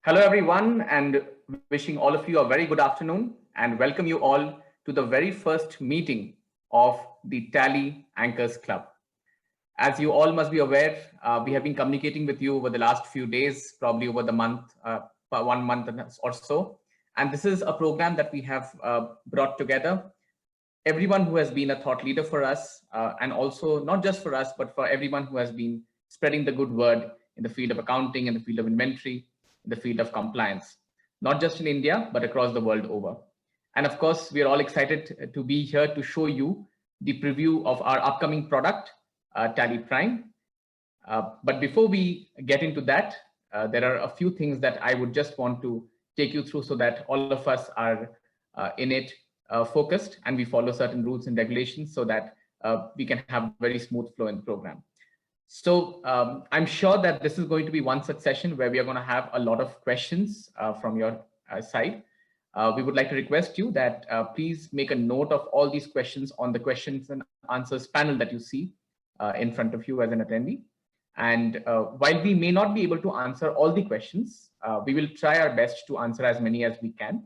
Hello, everyone, and wishing all of you a very good afternoon and welcome you all to the very first meeting of the Tally Anchors Club. As you all must be aware, we have been communicating with you over the last few days, probably over the month, 1 month or so. And this is a program that we have brought together everyone who has been a thought leader for us, and also not just for us, but for everyone who has been spreading the good word in the field of accounting, in the field of inventory, in the field of compliance, not just in India, but across the world over. And of course, we are all excited to be here to show you the preview of our upcoming product, Tally Prime. But before we get into that, there are a few things that I would just want to take you through so that all of us are in it focused and we follow certain rules and regulations so that we can have very smooth flow in the program. So I'm sure that this is going to be one such session where we are going to have a lot of questions from your side. We would like to request you that please make a note of all these questions on the questions and answers panel that you see in front of you as an attendee. And while we may not be able to answer all the questions, we will try our best to answer as many as we can.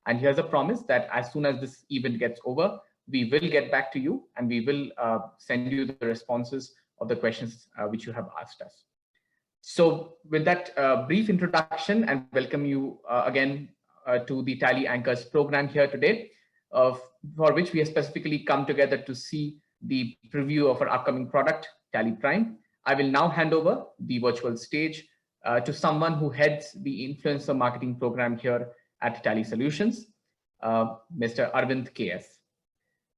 And here's a promise that as soon as this event gets over, we will get back to you and we will send you the responses of the questions which you have asked us. So with that brief introduction, and welcome you again to the Tally Anchors program here today, for which we have specifically come together to see the preview of our upcoming product, Tally Prime. I will now hand over the virtual stage to someone who heads the influencer marketing program here at Tally Solutions, Mr. Arvind KS.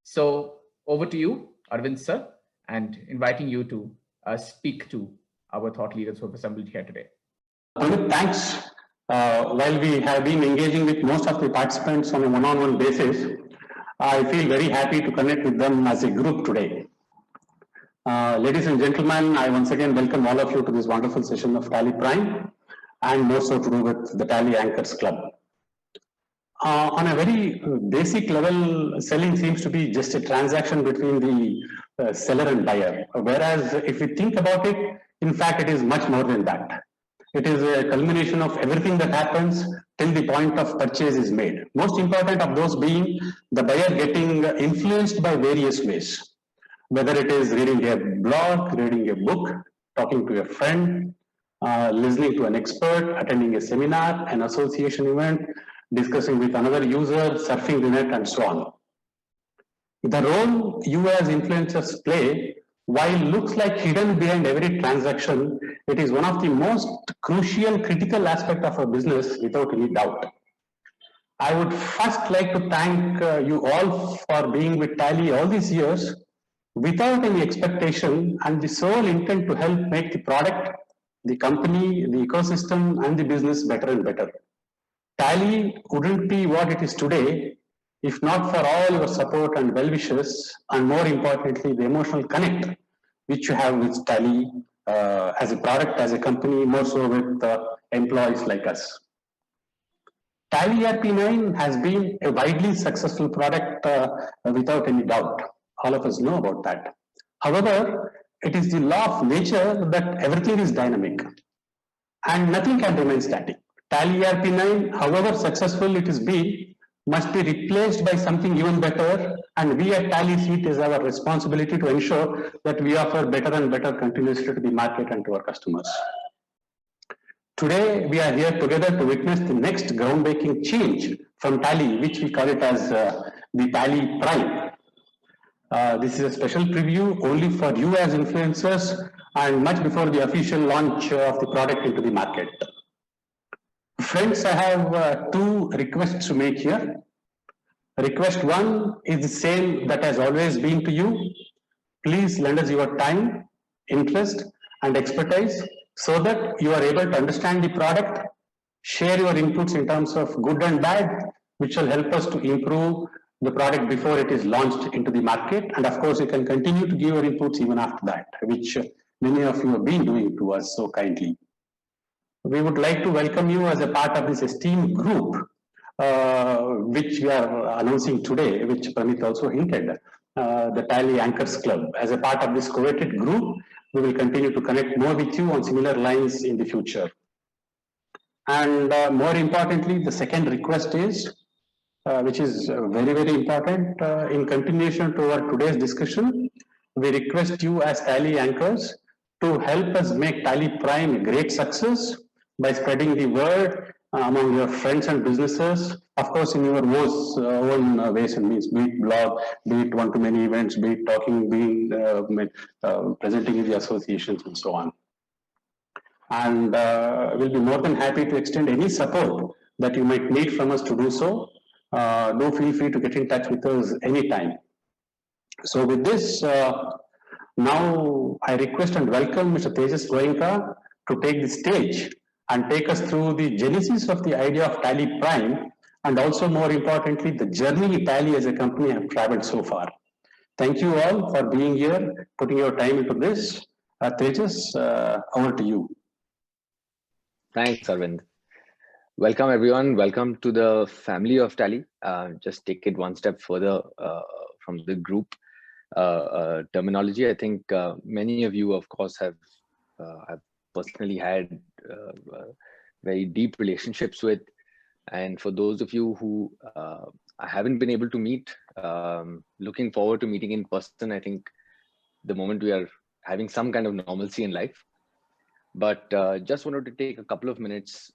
So over to you, Arvind sir, and inviting you to speak to our thought leaders who have assembled here today. Amit, thanks. While we have been engaging with most of the participants on a one-on-one basis, I feel very happy to connect with them as a group today. Ladies and gentlemen, I once again welcome all of you to this wonderful session of Tally Prime, and more so to do with the Tally Anchors Club. On a very basic level, selling seems to be just a transaction between the seller and buyer. Whereas if we think about it, in fact, it is much more than that. It is a culmination of everything that happens till the point of purchase is made. Most important of those being the buyer getting influenced by various ways. Whether it is reading a blog, reading a book, talking to a friend, listening to an expert, attending a seminar, an association event, discussing with another user, surfing the net, and so on. The role you as influencers play, while looks like hidden behind every transaction, it is one of the most crucial, critical aspect of our business without any doubt. I would first like to thank you all for being with Tally all these years without any expectation and the sole intent to help make the product, the company, the ecosystem, and the business better and better. Tally wouldn't be what it is today if not for all your support and well wishes, and more importantly, the emotional connect which you have with Tally as a product, as a company, more so with employees like us. Tally ERP9 has been a widely successful product without any doubt. All of us know about that. However, it is the law of nature that everything is dynamic and nothing can remain static. Tally ERP9, however successful it has been, must be replaced by something even better, and we at Tally see it as our responsibility to ensure that we offer better and better continuously to the market and to our customers. Today, we are here together to witness the next groundbreaking change from Tally, which we call it as the Tally Prime. This is a special preview only for you as influencers and much before the official launch of the product into the market. Friends, I have two requests to make here. Request one is the same that has always been to you. Please lend us your time, interest, and expertise so that you are able to understand the product, share your inputs in terms of good and bad, which will help us to improve the product before it is launched into the market. And of course, you can continue to give your inputs even after that, which many of you have been doing to us so kindly. We would like to welcome you as a part of this esteemed group, which we are announcing today, which Pranit also hinted, the Tally Anchors Club. As a part of this coveted group, we will continue to connect more with you on similar lines in the future. And more importantly, the second request is, which is very, very important, in continuation to our today's discussion, we request you as Tally anchors to help us make Tally Prime a great success by spreading the word among your friends and businesses, of course, in your own ways and means, be it blog, be it one-to-many events, be it talking, be it presenting in the associations and so on. And we'll be more than happy to extend any support that you might need from us to do so. Do feel free to get in touch with us anytime. So with this, now I request and welcome Mr. Tejas Goenka to take the stage and take us through the genesis of the idea of Tally Prime, and also more importantly, the journey Tally as a company have traveled so far. Thank you all for being here, putting your time into this. Tejas, over to you. Thanks, Arvind. Welcome, everyone. Welcome to the family of Tally. Just take it one step further from the group terminology. I think many of you, of course, have personally had very deep relationships with. And for those of you who I haven't been able to meet, looking forward to meeting in person. I think the moment we are having some kind of normalcy in life. But just wanted to take a couple of minutes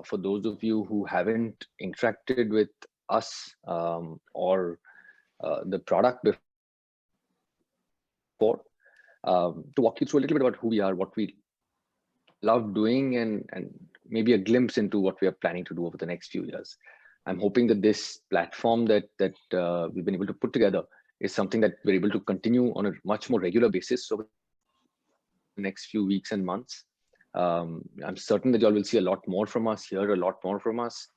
for those of you who haven't interacted with us or the product before, to walk you through a little bit about who we are, what we love doing, and maybe a glimpse into what we are planning to do over the next few years. I'm hoping that this platform that we've been able to put together is something that we're able to continue on a much more regular basis over the next few weeks and months. I'm certain that y'all will see a lot more from us, hear a lot more from us,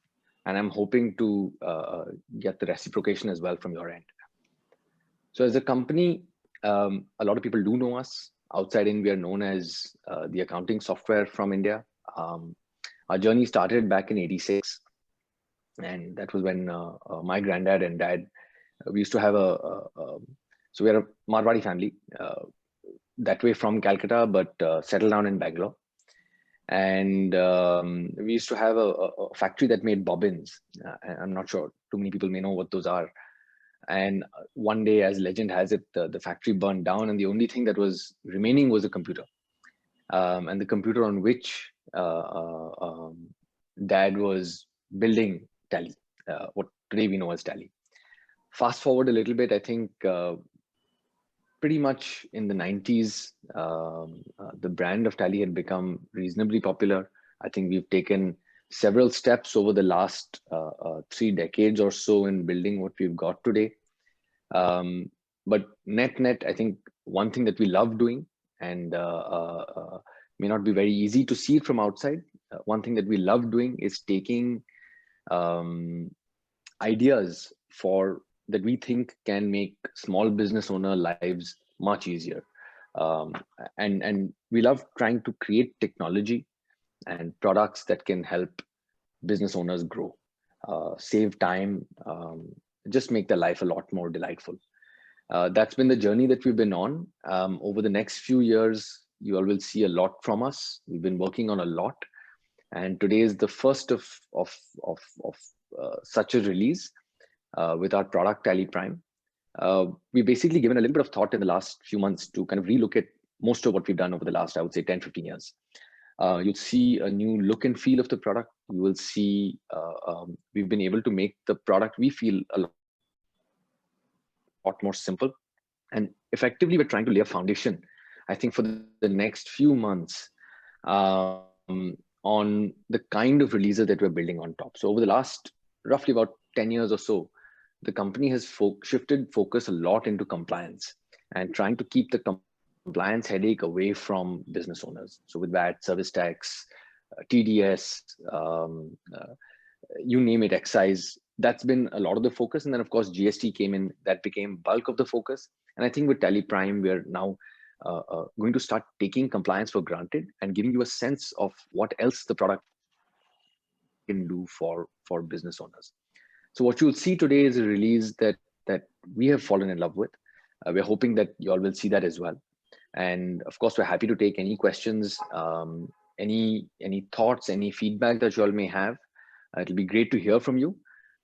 and I'm hoping to get the reciprocation as well from your end. So as a company, a lot of people do know us. Outside in, we are known as the accounting software from India. Our journey started back in '86, and that was when my granddad and dad, we used to have so we are a Marwadi family, that way from Calcutta, but settled down in Bangalore. And we used to have a factory that made bobbins. I'm not sure too many people may know what those are. And one day, as legend has it, the factory burned down, and the only thing that was remaining was a computer. And the computer on which Dad was building Tally, what today we know as Tally. Fast forward a little bit, I think pretty much in the 90s, the brand of Tally had become reasonably popular. I think we've taken several steps over the last 3 decades or so in building what we've got today. But net, I think one thing that we love doing, and may not be very easy to see it from outside, one thing that we love doing is taking ideas that we think can make small business owner lives much easier. And we love trying to create technology and products that can help business owners grow, save time, just make their life a lot more delightful. That's been the journey that we've been on. Over the next few years, you all will see a lot from us. We've been working on a lot. And today is the first of such a release with our product Tally Prime. We've basically given a little bit of thought in the last few months to kind of relook at most of what we've done over the last, I would say, 10, 15 years. You'll see a new look and feel of the product. You will see we've been able to make the product, we feel, a lot more simple. And effectively, we're trying to lay a foundation, I think, for the next few months on the kind of releases that we're building on top. So over the last roughly about 10 years or so, the company has shifted focus a lot into compliance and trying to keep the compliance headache away from business owners. So with that, service tax, TDS, you name it, excise, that's been a lot of the focus. And then of course, GST came in, that became bulk of the focus. And I think with Tally Prime, we're now going to start taking compliance for granted and giving you a sense of what else the product can do for business owners. So what you'll see today is a release that we have fallen in love with. We're hoping that you all will see that as well. And of course, we're happy to take any questions, any thoughts, any feedback that you all may have. It'll be great to hear from you.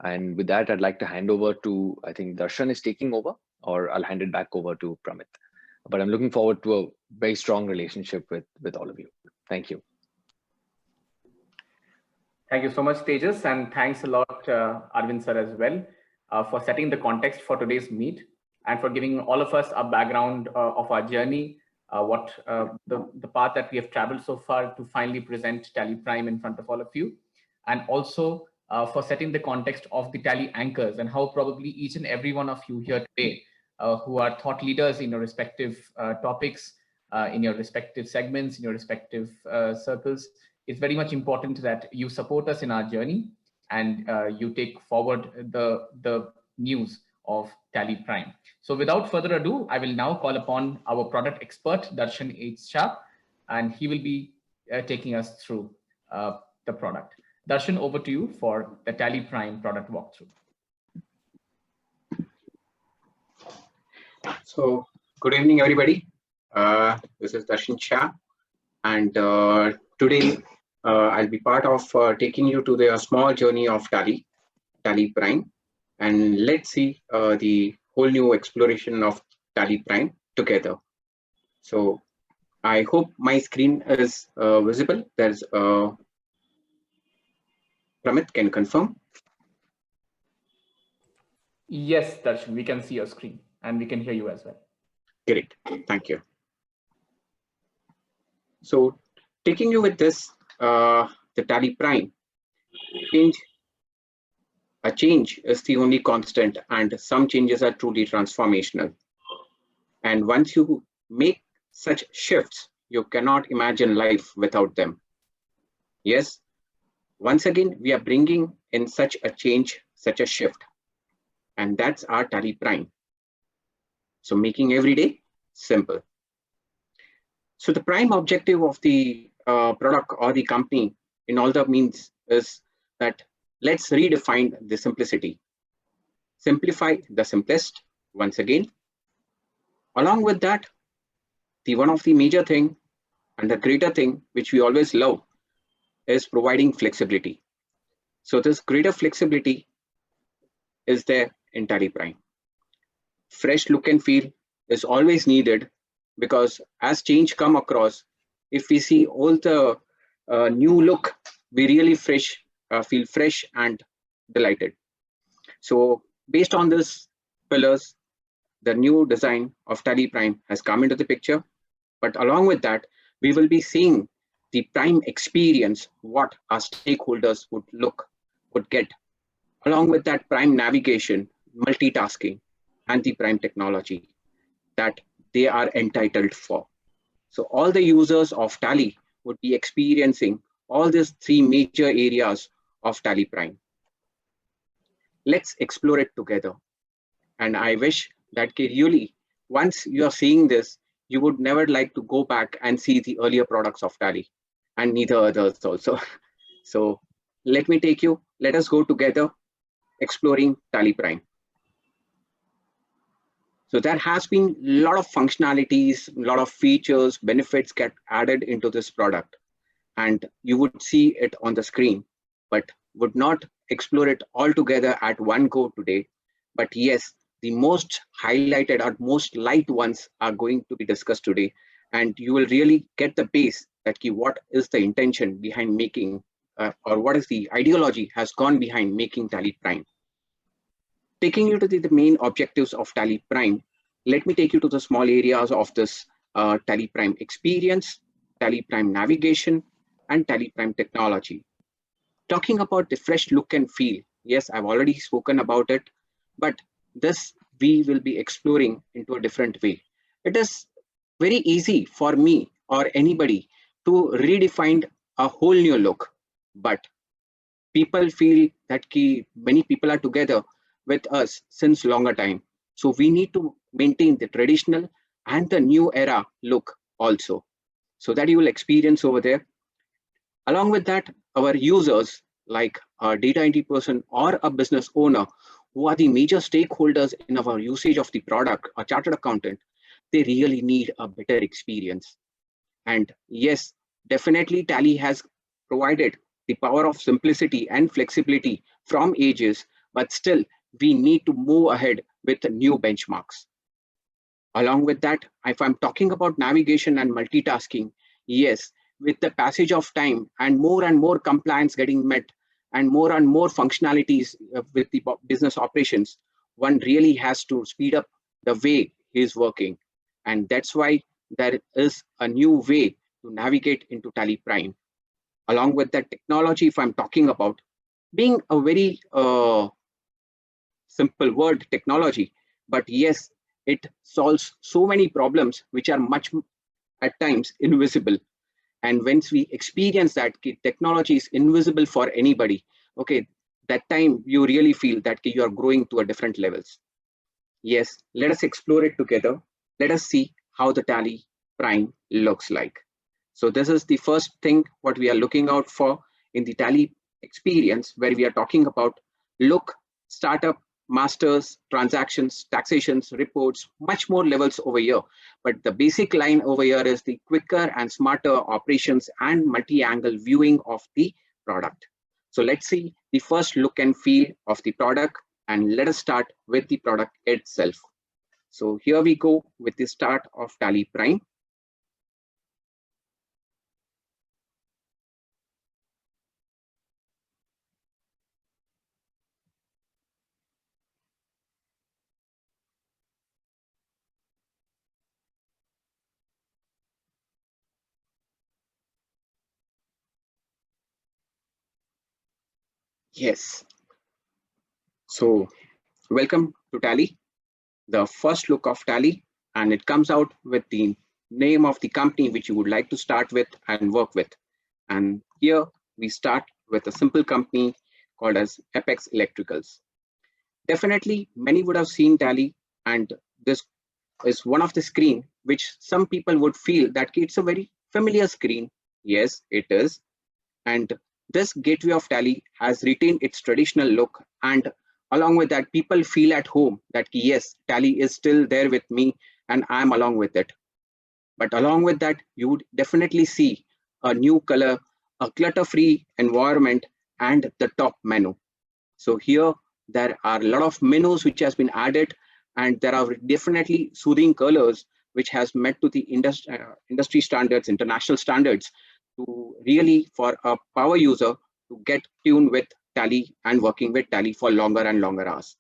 And with that, I'd like to hand over to, I think Darshan is taking over, or I'll hand it back over to Pramit. But I'm looking forward to a very strong relationship with all of you. Thank you. Thank you so much, Tejas, and thanks a lot, Arvind sir, as well, for setting the context for today's meet and for giving all of us a background of our journey, the path that we have traveled so far to finally present Tally Prime in front of all of you, and also for setting the context of the Tally anchors and how probably each and every one of you here today who are thought leaders in your respective topics, in your respective segments, in your respective circles. It's very much important that you support us in our journey and you take forward the news of Tally Prime. So without further ado, I will now call upon our product expert, Darshan H. Shah, and he will be taking us through the product. Darshan, over to you for the Tally Prime product walkthrough. So good evening, everybody. This is Darshan Shah, and today I'll be part of taking you to the small journey of Tally Prime, and let's see the whole new exploration of Tally Prime together. So I hope my screen is visible. There's Pramit can confirm. Yes, Darshan, we can see your screen and we can hear you as well. Great, thank you. So taking you with this, the Tally Prime, a change is the only constant, and some changes are truly transformational. And once you make such shifts, you cannot imagine life without them. Yes, once again, we are bringing in such a change, such a shift, and that's our Tally Prime. So making every day simple. So the prime objective of the product or the company in all the means is that let's redefine the simplicity. Simplify the simplest once again. Along with that, the one of the major thing and the greater thing which we always love is providing flexibility. So this greater flexibility is there in Tally Prime. Fresh look and feel is always needed, because as change come across, if we see all the new look, we really feel fresh and delighted. So based on this pillars, the new design of Tally Prime has come into the picture. But along with that, we will be seeing the Prime experience, what our stakeholders would get. Along with that, Prime navigation, multitasking, and the Prime technology that they are entitled for. So all the users of Tally would be experiencing all these three major areas of Tally Prime. Let's explore it together. And I wish that really, once you are seeing this, you would never like to go back and see the earlier products of Tally, and neither others also. So let us go together exploring Tally Prime. So there has been a lot of functionalities, a lot of features, benefits get added into this product, and you would see it on the screen, but would not explore it all together at one go today. But yes, the most highlighted or most light ones are going to be discussed today, and you will really get the base that what is the intention behind making, or what is the ideology has gone behind making Tally Prime. Taking you to the main objectives of Tally Prime, let me take you to the small areas of this Tally Prime experience, Tally Prime navigation, and Tally Prime technology. Talking about the fresh look and feel, yes, I've already spoken about it, but this we will be exploring into a different way. It is very easy for me or anybody to redefine a whole new look, but people feel that many people are together with us since longer time. So we need to maintain the traditional and the new era look also. So that you will experience over there. Along with that, our users like a data entry person or a business owner who are the major stakeholders in our usage of the product, a chartered accountant, they really need a better experience. And yes, Definitely, Tally has provided the power of simplicity and flexibility from ages, but still we need to move ahead with new benchmarks. Along with that, if I'm talking about navigation and multitasking, yes, with the passage of time and more compliance getting met and more functionalities with the business operations, one really has to speed up the way he's working. And that's why there is a new way to navigate into Tally Prime. Along with that technology, if I'm talking about being a very simple word, technology, but yes, it solves so many problems which are much at times invisible. And once we experience that technology is invisible for anybody, okay, that time you really feel that you are growing to a different levels. Yes, let us explore it together. Let us see how the Tally Prime looks like. So this is the first thing what we are looking out for in the Tally experience, where we are talking about look, startup, masters, transactions, taxations, reports, much more levels over here. But the basic line over here is the quicker and smarter operations and multi-angle viewing of the product. So let's see the first look and feel of the product, and let us start with the product itself. So here we go with the start of Tally Prime. Yes. So welcome to Tally, the first look of Tally, and it comes out with the name of the company which you would like to start with and work with. And here we start with a simple company called as Apex Electricals. Definitely many would have seen Tally, and this is one of the screen which some people would feel that it's a very familiar screen. Yes, it is. And this gateway of Tally has retained its traditional look, and along with that, people feel at home that yes, Tally is still there with me and I'm along with it. But along with that, you would definitely see a new color, a clutter-free environment, and the top menu. So here there are a lot of menus which has been added, and there are definitely soothing colors which has met to the industry standards, international standards, to really for a power user to get tuned with Tally and working with Tally for longer and longer hours.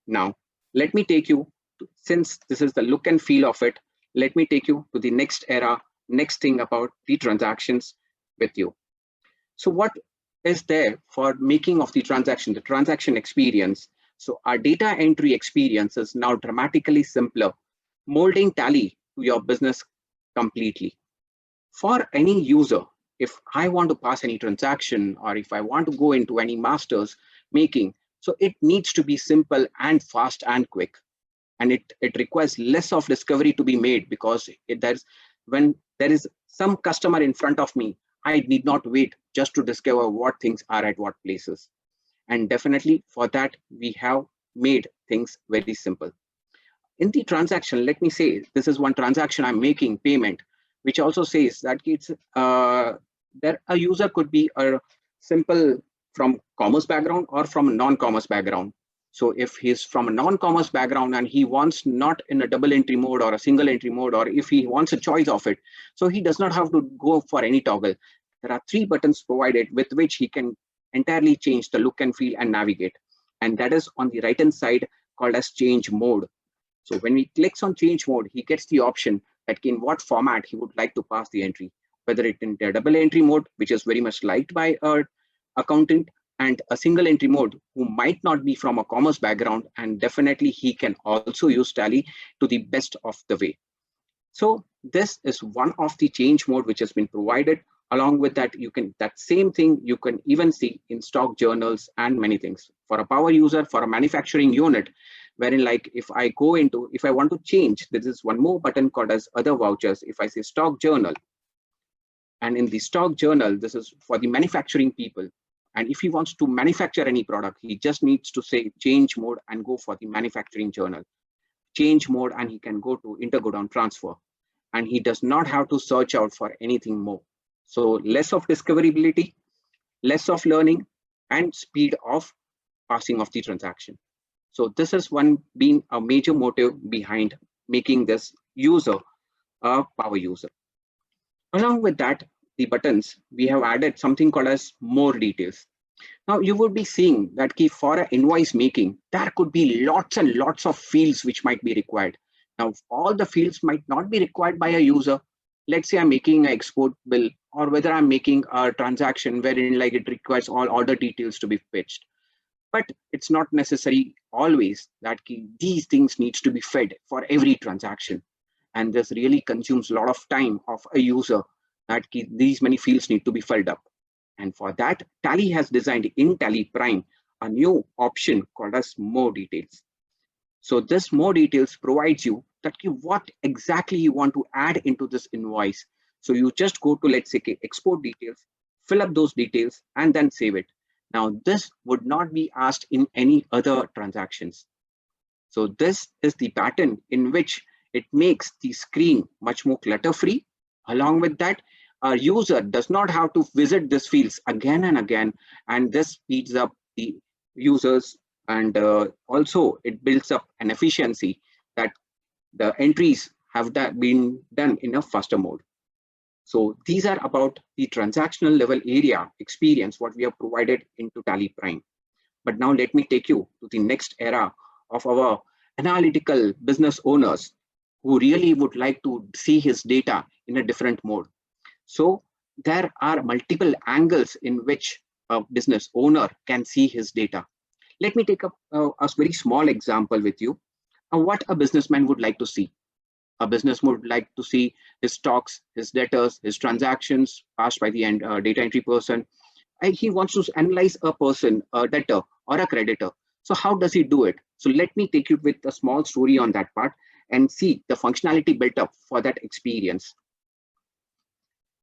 Now, let me take you to, since this is the look and feel of it, let me take you to the next era, next thing about the transactions with you. So what is there for making of the transaction experience? So our data entry experience is now dramatically simpler, molding Tally to your business completely. For any user, if I want to pass any transaction or if I want to go into any masters making, so it needs to be simple and fast and quick. And it requires less of discovery to be made, because when there is some customer in front of me, I need not wait just to discover what things are at what places. And definitely for that, we have made things very simple. In the transaction, let me say, this is one transaction I'm making payment, which also says that it's that a user could be a simple from commerce background or from a non-commerce background. So if he's from a non-commerce background and he wants not in a double entry mode or a single entry mode, or if he wants a choice of it, so he does not have to go for any toggle. There are 3 buttons provided with which he can entirely change the look and feel and navigate. And that is on the right hand side called as change mode. So when he clicks on change mode, he gets the option that in what format he would like to pass the entry, whether it in a double entry mode, which is very much liked by a accountant, and a single entry mode who might not be from a commerce background, and definitely he can also use Tally to the best of the way. So this is one of the change mode which has been provided. Along with that, you can that same thing you can even see in stock journals and many things. For a power user, for a manufacturing unit, wherein like if I want to change, there is one more button called as other vouchers. If I say stock journal, and in the stock journal, this is for the manufacturing people. And if he wants to manufacture any product, he just needs to say change mode and go for the manufacturing journal. Change mode, and he can go to intergo down transfer. And he does not have to search out for anything more. So less of discoverability, less of learning, and speed of passing of the transaction. So this has been a major motive behind making this user a power user. Along with that, the buttons, we have added something called as more details. Now you would be seeing that for an invoice making, there could be lots and lots of fields which might be required. Now all the fields might not be required by a user. Let's say I'm making an export bill, or whether I'm making a transaction wherein like it requires all order details to be fetched. But it's not necessary always that these things needs to be fed for every transaction. And this really consumes a lot of time of a user that these many fields need to be filled up. And for that, Tally has designed in Tally Prime a new option called as more details. So this more details provides you that what exactly you want to add into this invoice. So you just go to, let's say, export details, fill up those details, and then save it. Now, this would not be asked in any other transactions. So this is the pattern in which it makes the screen much more clutter-free. Along with that, a user does not have to visit these fields again and again, and this speeds up the users, and also it builds up an efficiency that the entries have been done in a faster mode. So these are about the transactional level area experience, what we have provided into Tally Prime. But now let me take you to the next era of our analytical business owners who really would like to see his data in a different mode. So there are multiple angles in which a business owner can see his data. Let me take a very small example with you of what a businessman would like to see. A business would like to see his stocks, his debtors, his transactions passed by the data entry person. He wants to analyze a person, a debtor or a creditor. So how does he do it? So let me take you with a small story on that part and see the functionality built up for that experience.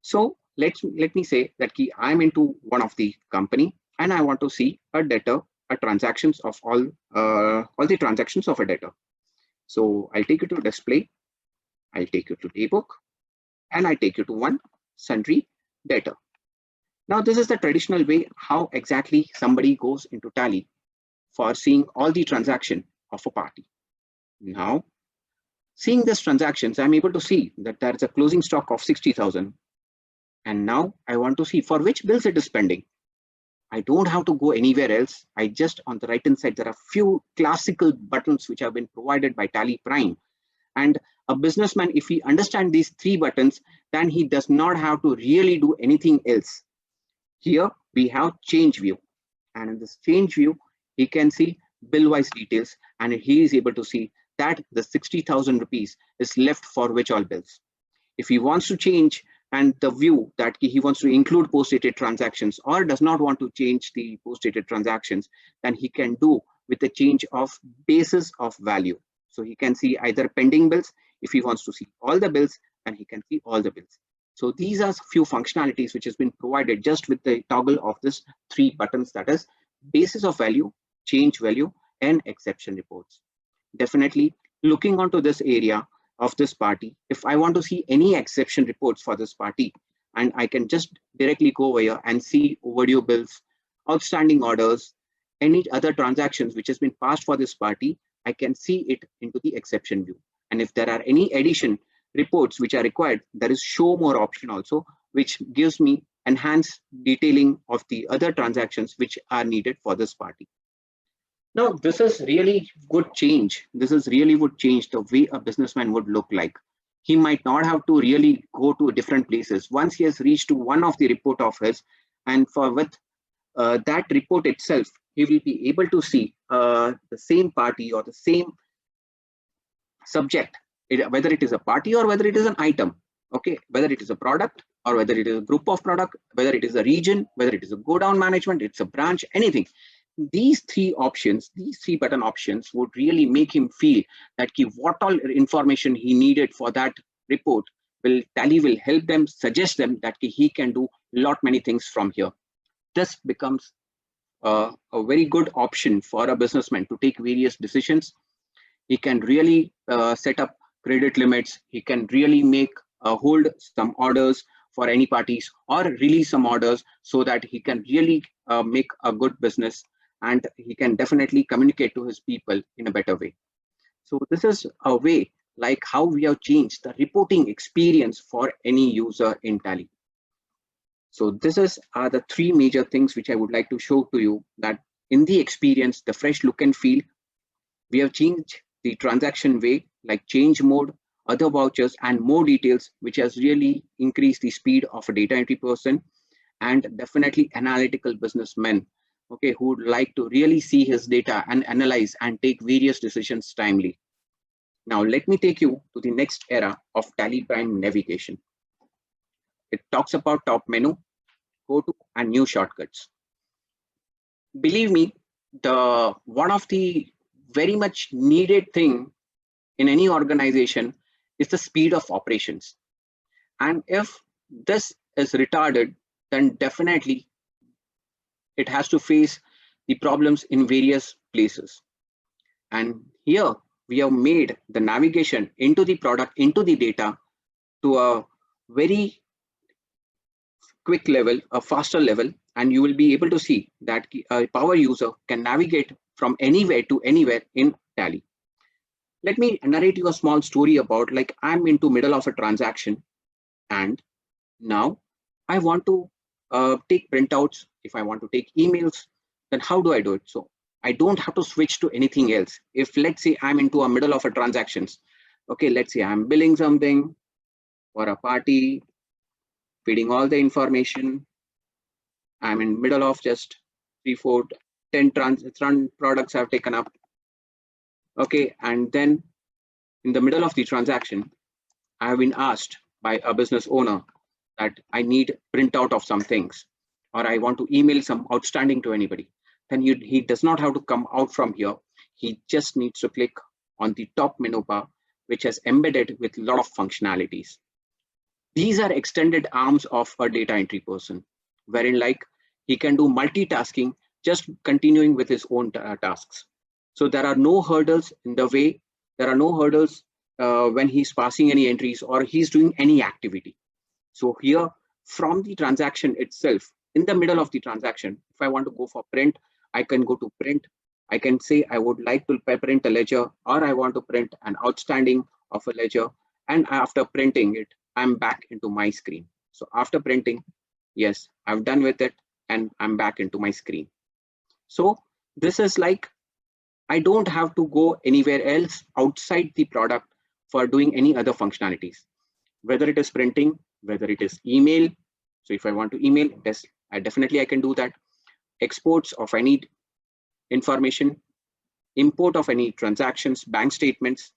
So let me say that I'm into one of the company and I want to see a debtor, a transactions of all the transactions of a debtor. So I'll take you to display. I'll take you to daybook, and I take you to one sundry debtor. Now this is the traditional way how exactly somebody goes into Tally for seeing all the transaction of a party. Now, seeing these transactions, I'm able to see that there is a closing stock of 60,000. And now I want to see for which bills it is pending. I don't have to go anywhere else. I just, on the right hand side, there are few classical buttons which have been provided by Tally Prime. And a businessman, if he understands these three buttons, then he does not have to really do anything else. Here we have change view. And in this change view, he can see bill-wise details, and he is able to see that the 60,000 rupees is left for which all bills. If he wants to change and the view that he wants to include post-dated transactions or does not want to change the post-dated transactions, then he can do with the change of basis of value. So he can see either pending bills. If he wants to see all the bills, then he can see all the bills. So these are few functionalities which has been provided just with the toggle of this three buttons, that is basis of value, change value, and exception reports. Definitely looking onto this area of this party, if I want to see any exception reports for this party, and I can just directly go over here and see overdue bills, outstanding orders, any other transactions which has been passed for this party, I can see it into the exception view. And if there are any addition reports which are required, there is show more option also, which gives me enhanced detailing of the other transactions which are needed for this party. Now, this is really good change. This is really would change the way a businessman would look like. He might not have to really go to different places. Once he has reached to one of the report of his, and with that report itself, he will be able to see the same party or the same subject, whether it is a party or whether it is an item, okay, whether it is a product or whether it is a group of product, whether it is a region, whether it is a go down management, it's a branch, anything. These three options, these three button options would really make him feel that what all information he needed for that report Tally will help them, suggest them that he can do many things from here. This becomes a very good option for a businessman to take various decisions. He can really set up credit limits. He can really hold some orders for any parties or release some orders so that he can really make a good business, and he can definitely communicate to his people in a better way. So this is a way like how we have changed the reporting experience for any user in Tally. So this is the three major things which I would like to show to you, that in the experience, the fresh look and feel, we have changed the transaction way, like change mode, other vouchers, and more details, which has really increased the speed of a data entry person and definitely analytical businessmen, okay, who would like to really see his data and analyze and take various decisions timely. Now, let me take you to the next era of Tally Prime navigation. It talks about top menu, go to, and new shortcuts. Believe me, one of the very much needed thing in any organization is the speed of operations. And if this is retarded, then definitely it has to face the problems in various places. And here we have made the navigation into the product, into the data, to a very quick level, a faster level, and you will be able to see that a power user can navigate from anywhere to anywhere in Tally. Let me narrate you a small story about, like, I'm into middle of a transaction and now I want to take printouts. If I want to take emails, then how do I do it? So I don't have to switch to anything else. If let's say I'm into a middle of a transactions, okay, let's say I'm billing something for a party, feeding all the information. I'm in middle of just 3, 4, 10 products I've taken up. Okay, and then in the middle of the transaction, I have been asked by a business owner that I need printout of some things, or I want to email some outstanding to anybody. Then he does not have to come out from here. He just needs to click on the top menu bar, which has embedded with a lot of functionalities. These are extended arms of a data entry person, wherein like he can do multitasking, just continuing with his own tasks. So there are no hurdles in the way. There are no hurdles when he's passing any entries or he's doing any activity. So here from the transaction itself, in the middle of the transaction, if I want to go for print, I can go to print. I can say I would like to print a ledger, or I want to print an outstanding of a ledger. And after printing it, I'm back into my screen. So after printing, yes, I've done with it and I'm back into my screen. So this is like, I don't have to go anywhere else outside the product for doing any other functionalities, whether it is printing, whether it is email. So if I want to email, yes, I can do that. Exports of any information, import of any transactions, bank statements,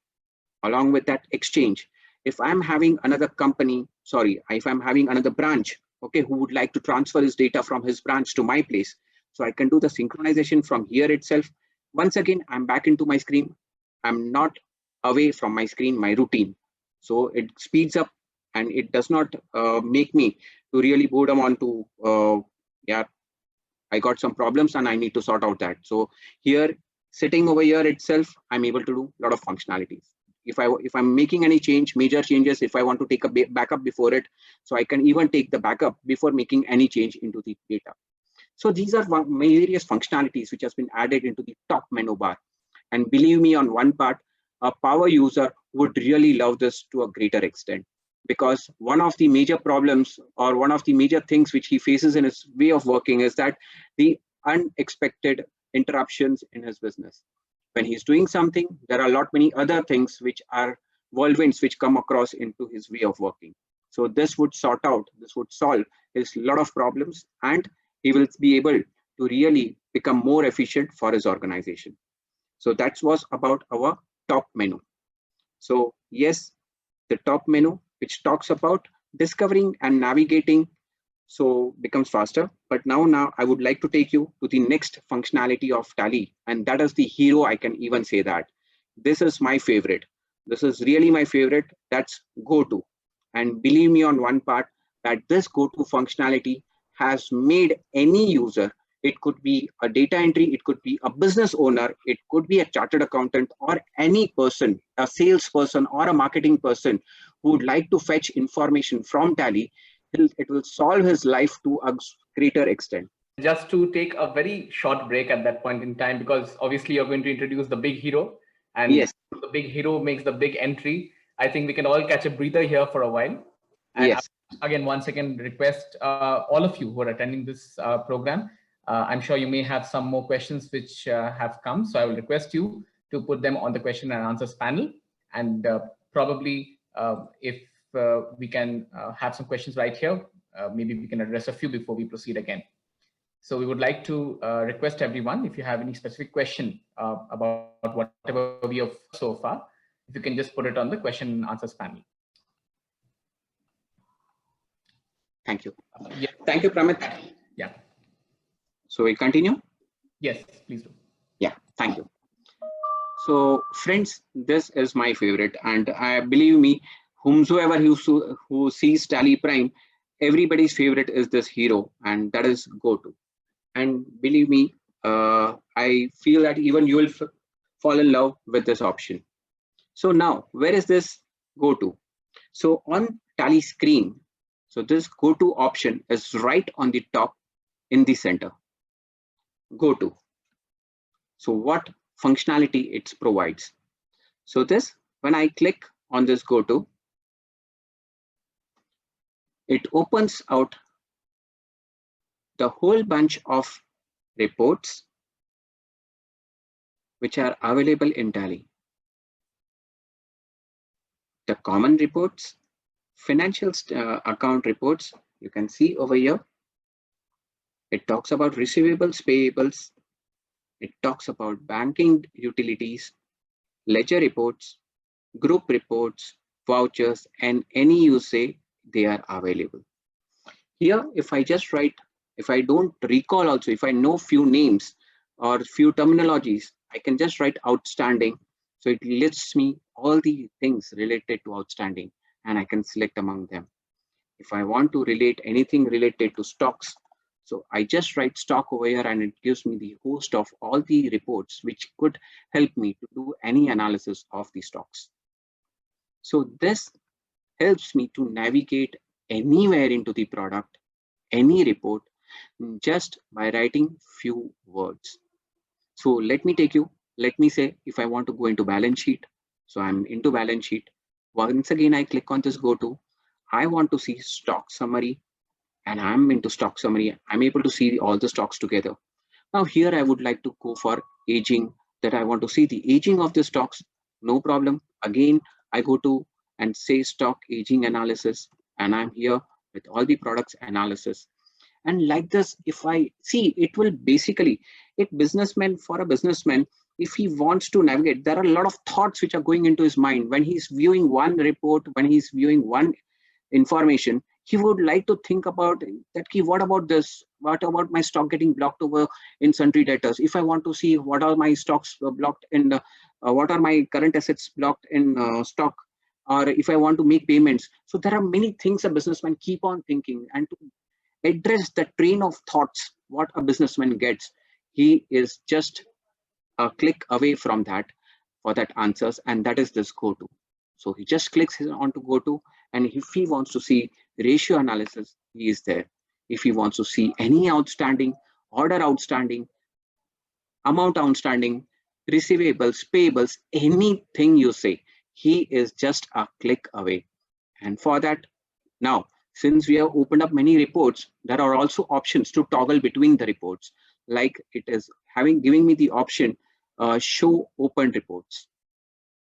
along with that exchange. If I'm having another company, if I'm having another branch, okay, who would like to transfer his data from his branch to my place, so I can do the synchronization from here itself. Once again, I'm back into my screen. I'm not away from my screen, my routine. So it speeds up and it does not make me to really boredom on to, yeah, I got some problems and I need to sort out that. So here, sitting over here itself, I'm able to do a lot of functionalities. If I'm making any major changes, if I want to take a backup before it, so I can even take the backup before making any change into the data. So these are various functionalities which has been added into the top menu bar. And believe me, on one part, a power user would really love this to a greater extent, because one of the major problems or one of the major things which he faces in his way of working is that the unexpected interruptions in his business. When he's doing something, there are a lot many other things which are whirlwinds which come across into his way of working. So this would solve his lot of problems, and he will be able to really become more efficient for his organization. So that was about our top menu. So yes, the top menu, which talks about discovering and navigating, so becomes faster. But now I would like to take you to the next functionality of Tally, and that is the hero. I can even say that this is my favorite. This is really my favorite. That's go-to. And believe me on one part, that this go-to functionality has made any user, it could be a data entry, it could be a business owner, it could be a chartered accountant, or any person, a salesperson or a marketing person who would like to fetch information from Tally, it will solve his life to a greater extent. Just to take a very short break at that point in time, because obviously you're going to introduce the big hero, and Yes. the big hero makes the big entry. I think we can all catch a breather here for a while. And Yes. again, once again, request all of you who are attending this program. I'm sure you may have some more questions which have come. So I will request you to put them on the question and answers panel. And probably if we can have some questions right here, maybe we can address a few before we proceed again. So we would like to request everyone, if you have any specific question about whatever we have so far, if you can just put it on the question and answers panel. Thank you. Yeah. Thank you, Pramit. Yeah. So we'll continue. Yes, please do. Yeah, thank you. So friends, this is my favorite, and I believe me, whomsoever who sees Tally Prime, everybody's favorite is this hero, and that is GoTo. And believe me, I feel that even you will fall in love with this option. So now, where is this GoTo? So on Tally screen, so this GoTo option is right on the top in the center. GoTo. So what functionality it provides? So this, when I click on this GoTo, it opens out the whole bunch of reports which are available in Tally. The common reports, financial account reports, you can see over here. It talks about receivables, payables. It talks about banking utilities, ledger reports, group reports, vouchers, and any you say they are available. Here, if I just write, if I don't recall also, if I know few names or few terminologies, I can just write outstanding. So it lists me all the things related to outstanding, and I can select among them. If I want to relate anything related to stocks, so I just write stock over here, and it gives me the host of all the reports which could help me to do any analysis of the stocks. So this helps me to navigate anywhere into the product, any report, just by writing few words. So let me say, if I want to go into balance sheet, so I'm into balance sheet. Once again, I click on this GoTo. I want to see stock summary, and I'm into stock summary. I'm able to see all the stocks together. Now here I would like to go for aging, that I want to see the aging of the stocks. No problem. Again, I go to and say stock aging analysis, and I'm here with all the products analysis. And like this, if I see, it will basically, for a businessman, if he wants to navigate, there are a lot of thoughts which are going into his mind when he's viewing one report, when he's viewing one information. He would like to think about that, what about this? What about my stock getting blocked over in sundry debtors? If I want to see what are my stocks blocked in, what are my current assets blocked in stock, or if I want to make payments. So there are many things a businessman keep on thinking, and to address the train of thoughts, what a businessman gets, he is just a click away from that for that answers, and that is this GoTo. So he just clicks on to GoTo, and if he wants to see ratio analysis, he is there. If he wants to see any outstanding, order outstanding, amount outstanding, receivables, payables, anything you say, he is just a click away. And for that, now, since we have opened up many reports, there are also options to toggle between the reports. Like it is giving me the option, show open reports.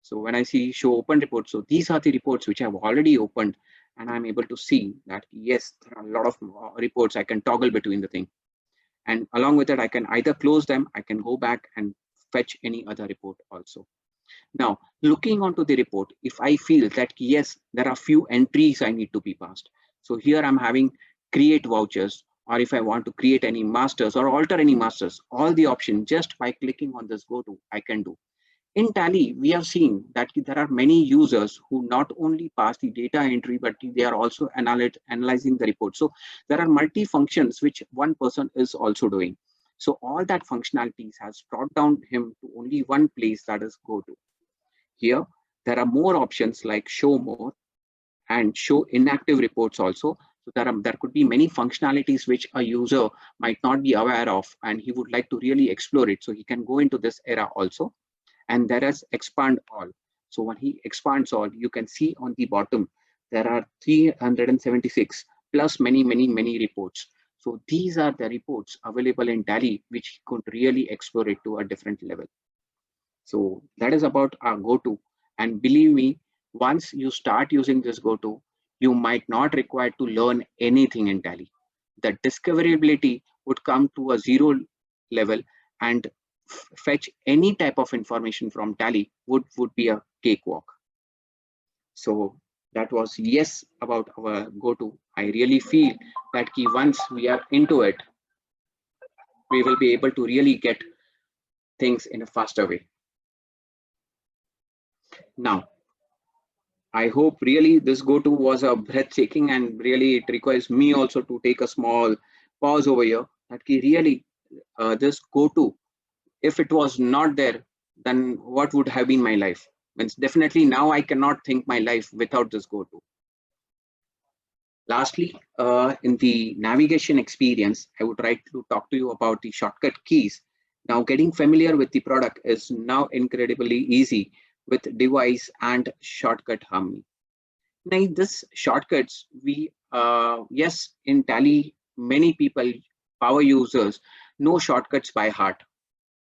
So when I see show open reports, so these are the reports which I've already opened, and I'm able to see that, yes, there are a lot of reports I can toggle between the thing. And along with that, I can either close them, I can go back and fetch any other report also. Now, looking onto the report, if I feel that, yes, there are few entries I need to be passed. So here I'm having create vouchers, or if I want to create any masters or alter any masters, all the options just by clicking on this GoTo, I can do. In Tally, we have seen that there are many users who not only pass the data entry, but they are also analyzing the report. So there are multi functions which one person is also doing. So all that functionalities has brought down him to only one place, that is GoTo. Here, there are more options like show more and show inactive reports also. So there could be many functionalities which a user might not be aware of, and he would like to really explore it. So he can go into this era also. And there is expand all. So when he expands all, you can see on the bottom, there are 376 plus many reports. So these are the reports available in Tally, which he could really explore it to a different level. So that is about our GoTo. And believe me, once you start using this GoTo, you might not require to learn anything in Tally. The discoverability would come to a zero level, and fetch any type of information from Tally would be a cakewalk. So that was yes about our GoTo. I really feel that once we are into it, we will be able to really get things in a faster way. Now, I hope really this GoTo was a breathtaking, and really it requires me also to take a small pause over here. That really this GoTo, if it was not there, then what would have been my life? Means definitely now I cannot think my life without this GoTo. Lastly, in the navigation experience, I would like to talk to you about the shortcut keys. Now, getting familiar with the product is now incredibly easy with device and shortcut harmony. Now, this shortcuts, yes, in Tally, many people, power users, know shortcuts by heart.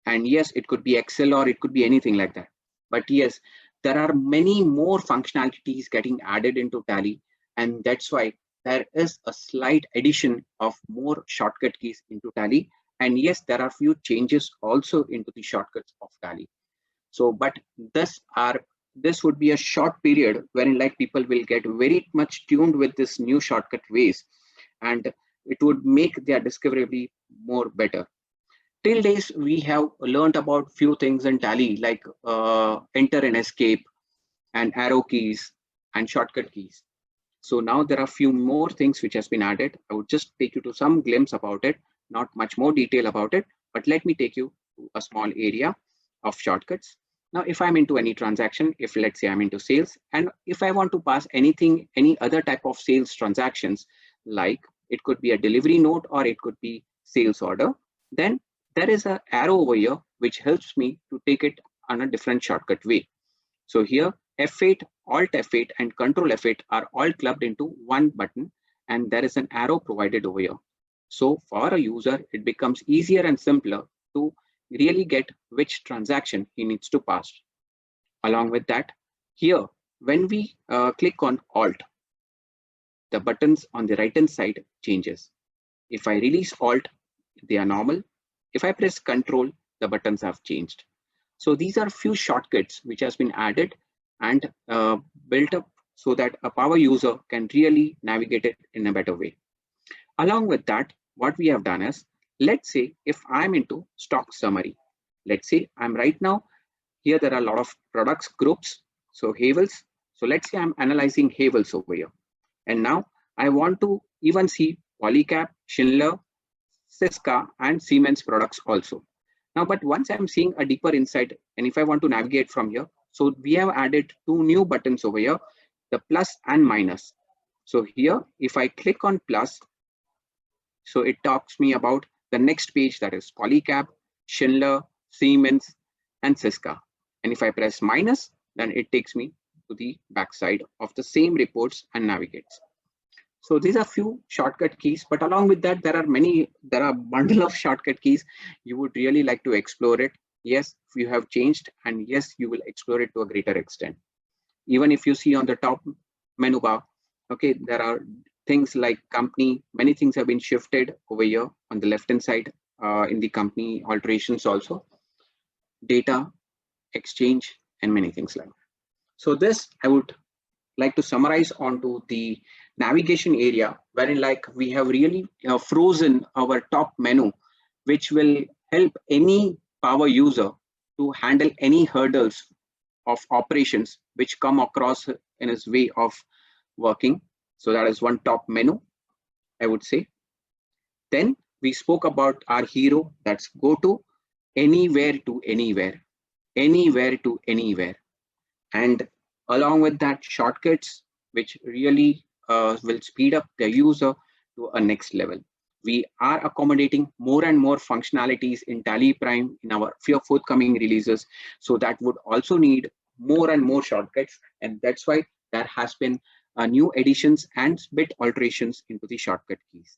And yes, it could be Excel or it could be anything like that. But yes, there are many more functionalities getting added into Tally. And that's why there is a slight addition of more shortcut keys into Tally. And yes, there are few changes also into the shortcuts of Tally. So, but this would be a short period wherein like people will get very much tuned with this new shortcut ways, and it would make their discoverability more better. Till days, we have learned about few things in Tally, like enter and escape and arrow keys and shortcut keys. So now there are few more things which has been added. I would just take you to some glimpse about it, not much more detail about it, but let me take you to a small area of shortcuts. Now, if I'm into any transaction, if let's say I'm into sales, and if I want to pass anything, any other type of sales transactions, like it could be a delivery note or it could be sales order, then there is an arrow over here which helps me to take it on a different shortcut way. So here F8, Alt F8 and Control F8 are all clubbed into one button, and there is an arrow provided over here. So for a user, it becomes easier and simpler to really get which transaction he needs to pass. Along with that, here, when we click on Alt, the buttons on the right hand side changes. If I release Alt, they are normal. If I press Control, the buttons have changed. So these are few shortcuts which has been added and built up so that a power user can really navigate it in a better way. Along with that, what we have done is, let's say if I'm into stock summary, let's say I'm right now, here there are a lot of products groups. So Havels, so let's say I'm analyzing Havels over here. And now I want to even see Polycab, Schindler, Syska and Siemens products also. Now, but once I'm seeing a deeper insight, and if I want to navigate from here, so we have added two new buttons over here, the plus and minus. So here, if I click on plus, so it talks me about the next page, that is Polycab, Schindler, Siemens, and Syska. And if I press minus, then it takes me to the backside of the same reports and navigates. So these are few shortcut keys, but along with that, there are a bundle of shortcut keys. You would really like to explore it. Yes, you have changed, and yes, you will explore it to a greater extent. Even if you see on the top menu bar, okay, there are things like company, many things have been shifted over here on the left-hand side in the company alterations also, data, exchange, and many things like that. So this, I would like to summarize onto the navigation area, wherein like we have really frozen our top menu, which will help any power user to handle any hurdles of operations which come across in his way of working. So that is one top menu, I would say. Then we spoke about our hero, that's GoTo, anywhere to anywhere, anywhere to anywhere. And along with that, shortcuts, which really will speed up the user to a next level. We are accommodating more and more functionalities in Tally Prime in our forthcoming releases. So that would also need more and more shortcuts. And that's why there has been new additions and bit alterations into the shortcut keys.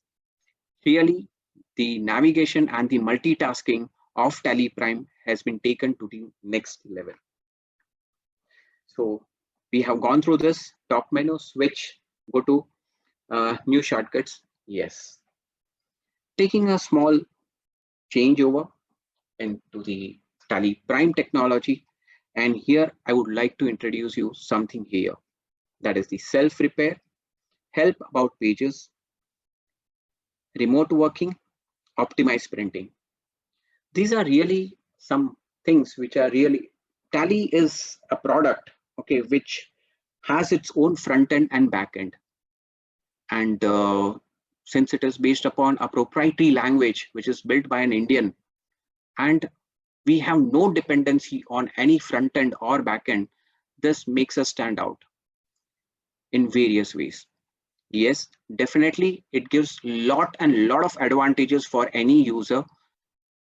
Really, the navigation and the multitasking of Tally Prime has been taken to the next level. So we have gone through this top menu, switch, go to new shortcuts. Yes. Taking a small changeover into the Tally Prime technology. And here I would like to introduce you something here. That is the self-repair, help about pages, remote working, optimized printing. These are really some things which are really, Tally is a product, okay, which has its own front end and back end. And since it is based upon a proprietary language, which is built by an Indian, and we have no dependency on any front end or back end, this makes us stand out in various ways. Yes, definitely it gives lot of advantages for any user.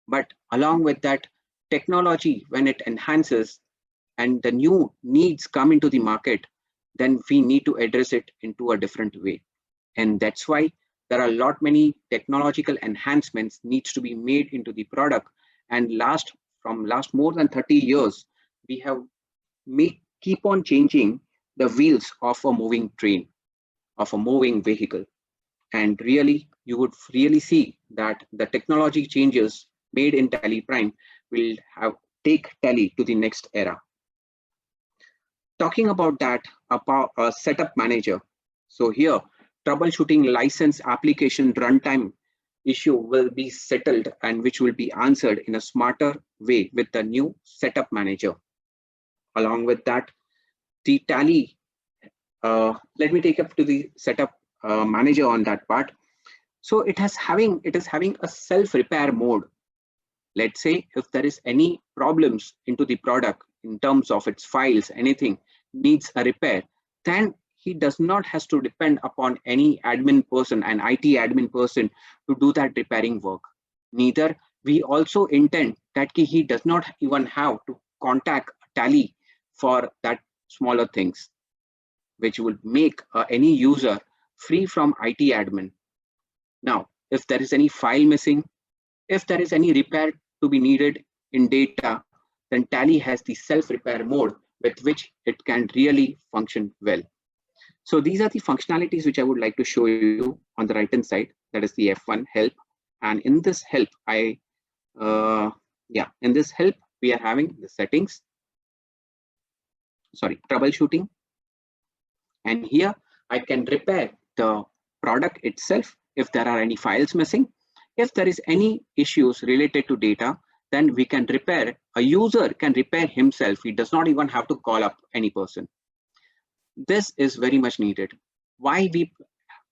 But along with that, technology, when it enhances and the new needs come into the market, then we need to address it into a different way. And that's why there are many technological enhancements needs to be made into the product. And from last more than 30 years, we have keep on changing the wheels of a moving train, of a moving vehicle. And really, you would really see that the technology changes made in Tally Prime will take Tally to the next era. Talking about that, about a setup manager. So here, troubleshooting license application runtime issue will be settled and which will be answered in a smarter way with the new setup manager. Along with that, the Tally, let me take up to the setup manager on that part. So it is having a self-repair mode. Let's say if there is any problems into the product in terms of its files, anything needs a repair, then he does not has to depend upon any admin person, an IT admin person to do that repairing work. Neither we also intend that he does not even have to contact Tally for that smaller things, which will make any user free from IT admin. Now, if there is any file missing, if there is any repair to be needed in data, then Tally has the self-repair mode with which it can really function well. So these are the functionalities which I would like to show you on the right hand side. That is the F1 help. And in this help, in this help, we are having the settings, troubleshooting. And here I can repair the product itself if there are any files missing. If there is any issues related to data, then we can repair, a user can repair himself. He does not even have to call up any person. This is very much needed. Why we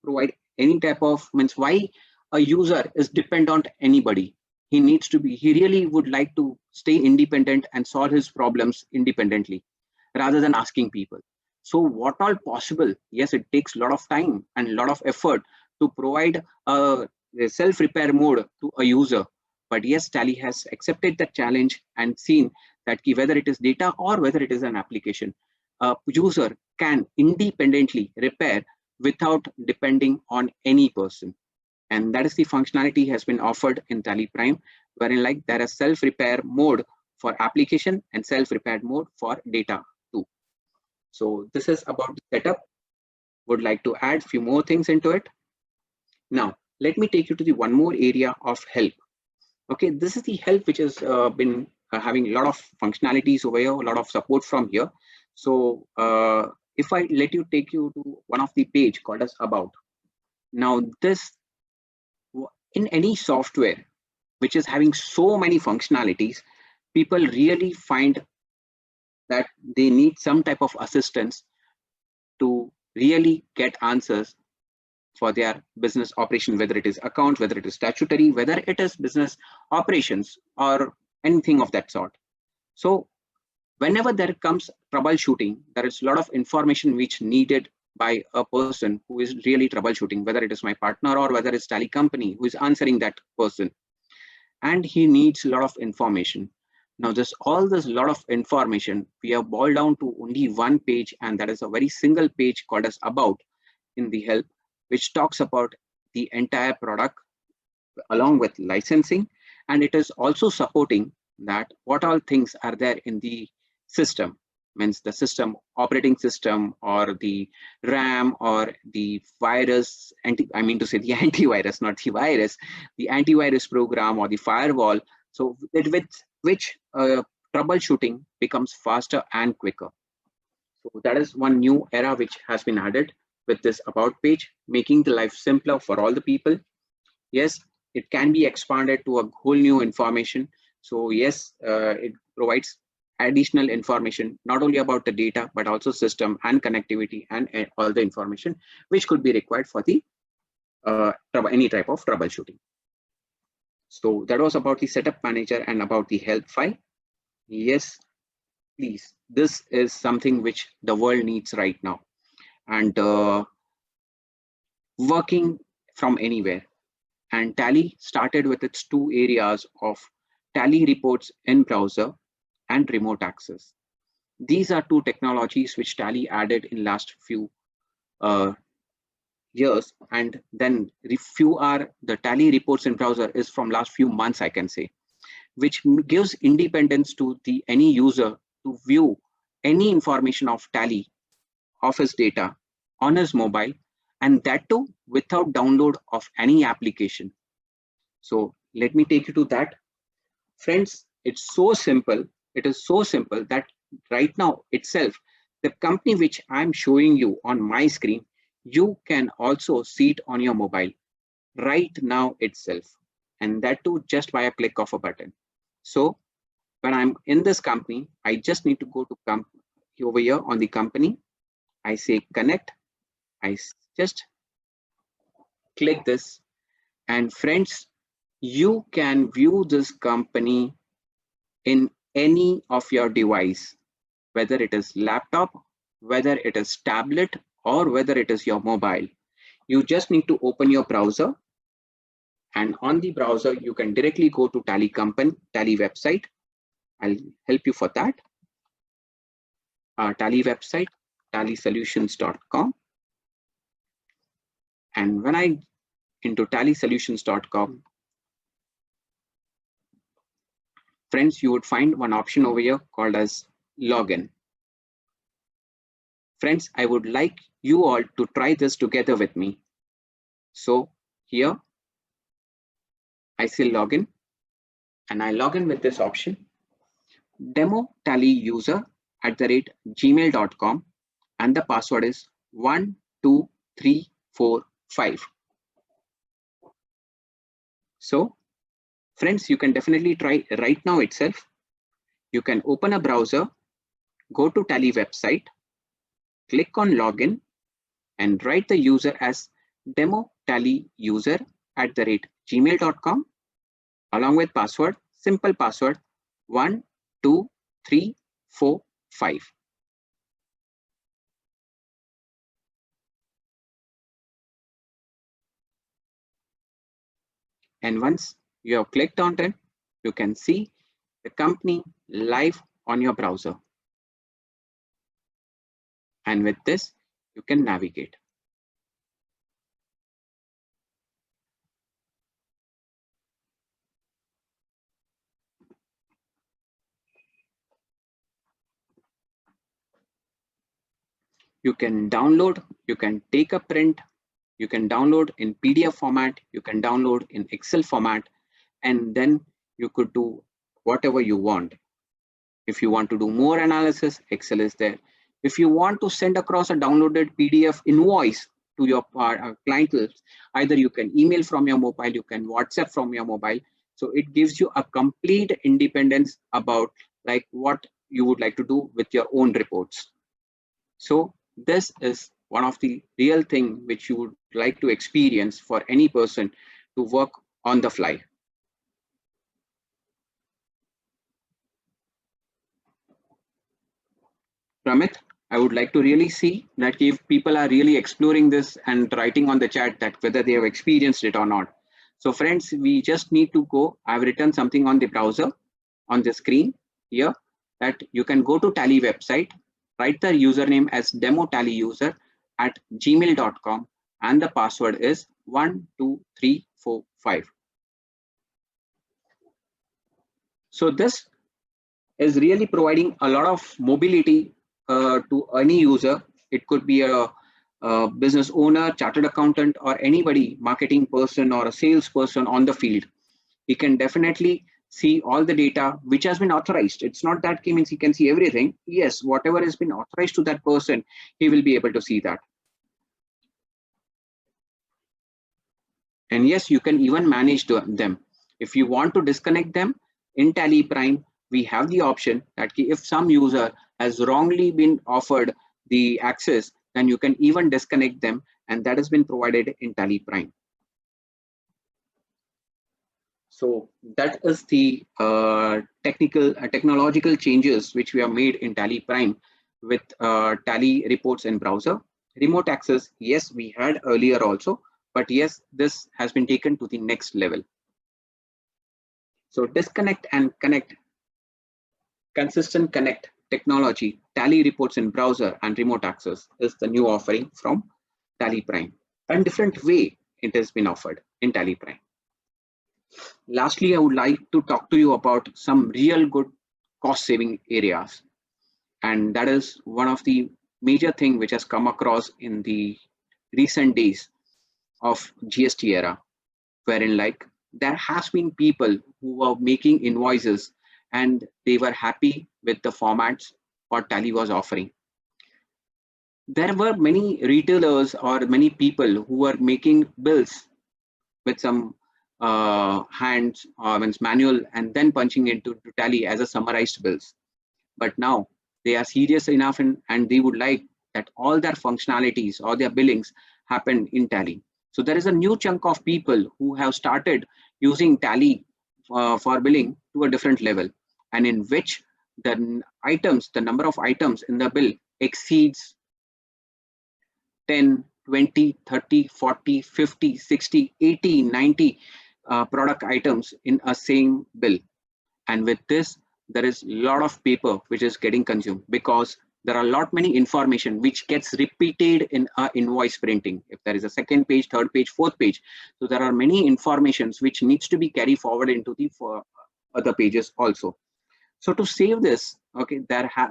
provide any type of, why a user is dependent on anybody? He really would like to stay independent and solve his problems independently rather than asking people. So what all possible? Yes, it takes a lot of time and a lot of effort to provide a self-repair mode to a user. But yes, Tally has accepted that challenge and seen that whether it is data or whether it is an application, a user can independently repair without depending on any person. And that is the functionality has been offered in Tally Prime, wherein there is self-repair mode for application and self-repair mode for data too. So this is about the setup. Would like to add a few more things into it. Now, let me take you to the one more area of help. Okay, this is the help which has been having a lot of functionalities over here, a lot of support from here. So if I take you to one of the page called as about. Now this, in any software which is having so many functionalities, people really find that they need some type of assistance to really get answers for their business operation, whether it is account, whether it is statutory, whether it is business operations or anything of that sort. So whenever there comes troubleshooting, there is a lot of information which needed by a person who is really troubleshooting, whether it is my partner or whether it's Tally company who is answering that person. And he needs a lot of information. Now, all this lot of information, we have boiled down to only one page, and that is a very single page called as About in the help, which talks about the entire product along with licensing. And it is also supporting that what all things are there in the system, means the system operating system or the RAM or the virus, I mean to say the antivirus, not the virus, the antivirus program or the firewall. So that with which troubleshooting becomes faster and quicker. So that is one new era which has been added with this About page, making the life simpler for all the people. Yes, it can be expanded to a whole new information. So yes, it provides additional information, not only about the data, but also system and connectivity and all the information which could be required for the any type of troubleshooting. So that was about the setup manager and about the help file. Yes, please, this is something which the world needs right now. And working from anywhere. And Tally started with its two areas of Tally reports in browser and remote access. These are two technologies which Tally added in last few years, and then the Tally reports in browser is from last few months, I can say, which gives independence to any user to view any information of Tally of his data on his mobile, and that too without download of any application. So let me take you to that. Friends, it's so simple. It is so simple that right now itself, the company which I'm showing you on my screen, you can also see it on your mobile right now itself. And that too just by a click of a button. So when I'm in this company, I just need to go to over here on the company. I say connect. I just click this. And friends, you can view this company in any of your device, whether it is laptop, whether it is tablet, or whether it is your mobile. You just need to open your browser, and on the browser, you can directly go to Tally website. I'll help you for that. Tally website, tallysolutions.com. And when I into tallysolutions.com, friends, you would find one option over here called as login. Friends, I would like you all to try this together with me. So here, I say login, and I log in with this option, demo-tally-user@gmail.com, and the password is 12345. So friends, you can definitely try right now itself. You can open a browser, go to Tally website, click on login, and write the user as demo-tally-user@gmail.com, along with password, simple password 12345. And once you have clicked on it, you can see the company live on your browser. And with this, you can navigate. You can download, you can take a print, you can download in PDF format, you can download in Excel format, and then you could do whatever you want. If you want to do more analysis, Excel is there. If you want to send across a downloaded PDF invoice to your clients, either you can email from your mobile, you can WhatsApp from your mobile. So it gives you a complete independence about like what you would like to do with your own reports. So this is one of the real thing which you would like to experience for any person to work on the fly. Ramit, I would like to really see that if people are really exploring this and writing on the chat that whether they have experienced it or not. So friends, we just need to go. I've written something on the browser on the screen here that you can go to Tally website, write the username as demo tally user at gmail.com, and the password is 12345. So this is really providing a lot of mobility to any user. It could be a business owner, chartered accountant, or anybody, marketing person or a salesperson on the field. He can definitely see all the data which has been authorized. It's not that means he can see everything. Yes, whatever has been authorized to that person, he will be able to see that. And yes, you can even manage them. If you want to disconnect them in Tally Prime, we have the option that if some user has wrongly been offered the access, then you can even disconnect them, and that has been provided in Tally Prime. So that is the technological changes which we have made in Tally Prime with Tally reports in browser. Remote access, yes, we had earlier also, but yes, this has been taken to the next level. So disconnect and connect, consistent connect technology, Tally reports in browser and remote access is the new offering from Tally Prime. And different way it has been offered in Tally Prime. Lastly, I would like to talk to you about some real good cost saving areas. And that is one of the major thing which has come across in the recent days of GST era, wherein like there has been people who were making invoices and they were happy with the formats what Tally was offering. There were many retailers or many people who were making bills with some hands or manual and then punching into Tally as a summarized bills. But now they are serious enough and they would like that all their functionalities or their billings happen in Tally. So there is a new chunk of people who have started using Tally for billing to a different level, and in which the items, the number of items in the bill exceeds 10, 20, 30, 40, 50, 60, 80, 90 product items in a same bill. And with this, there is a lot of paper which is getting consumed because there are a lot many information which gets repeated in a invoice printing. If there is a second page, third page, fourth page, so there are many informations which needs to be carried forward into the other pages also. So to save this, okay,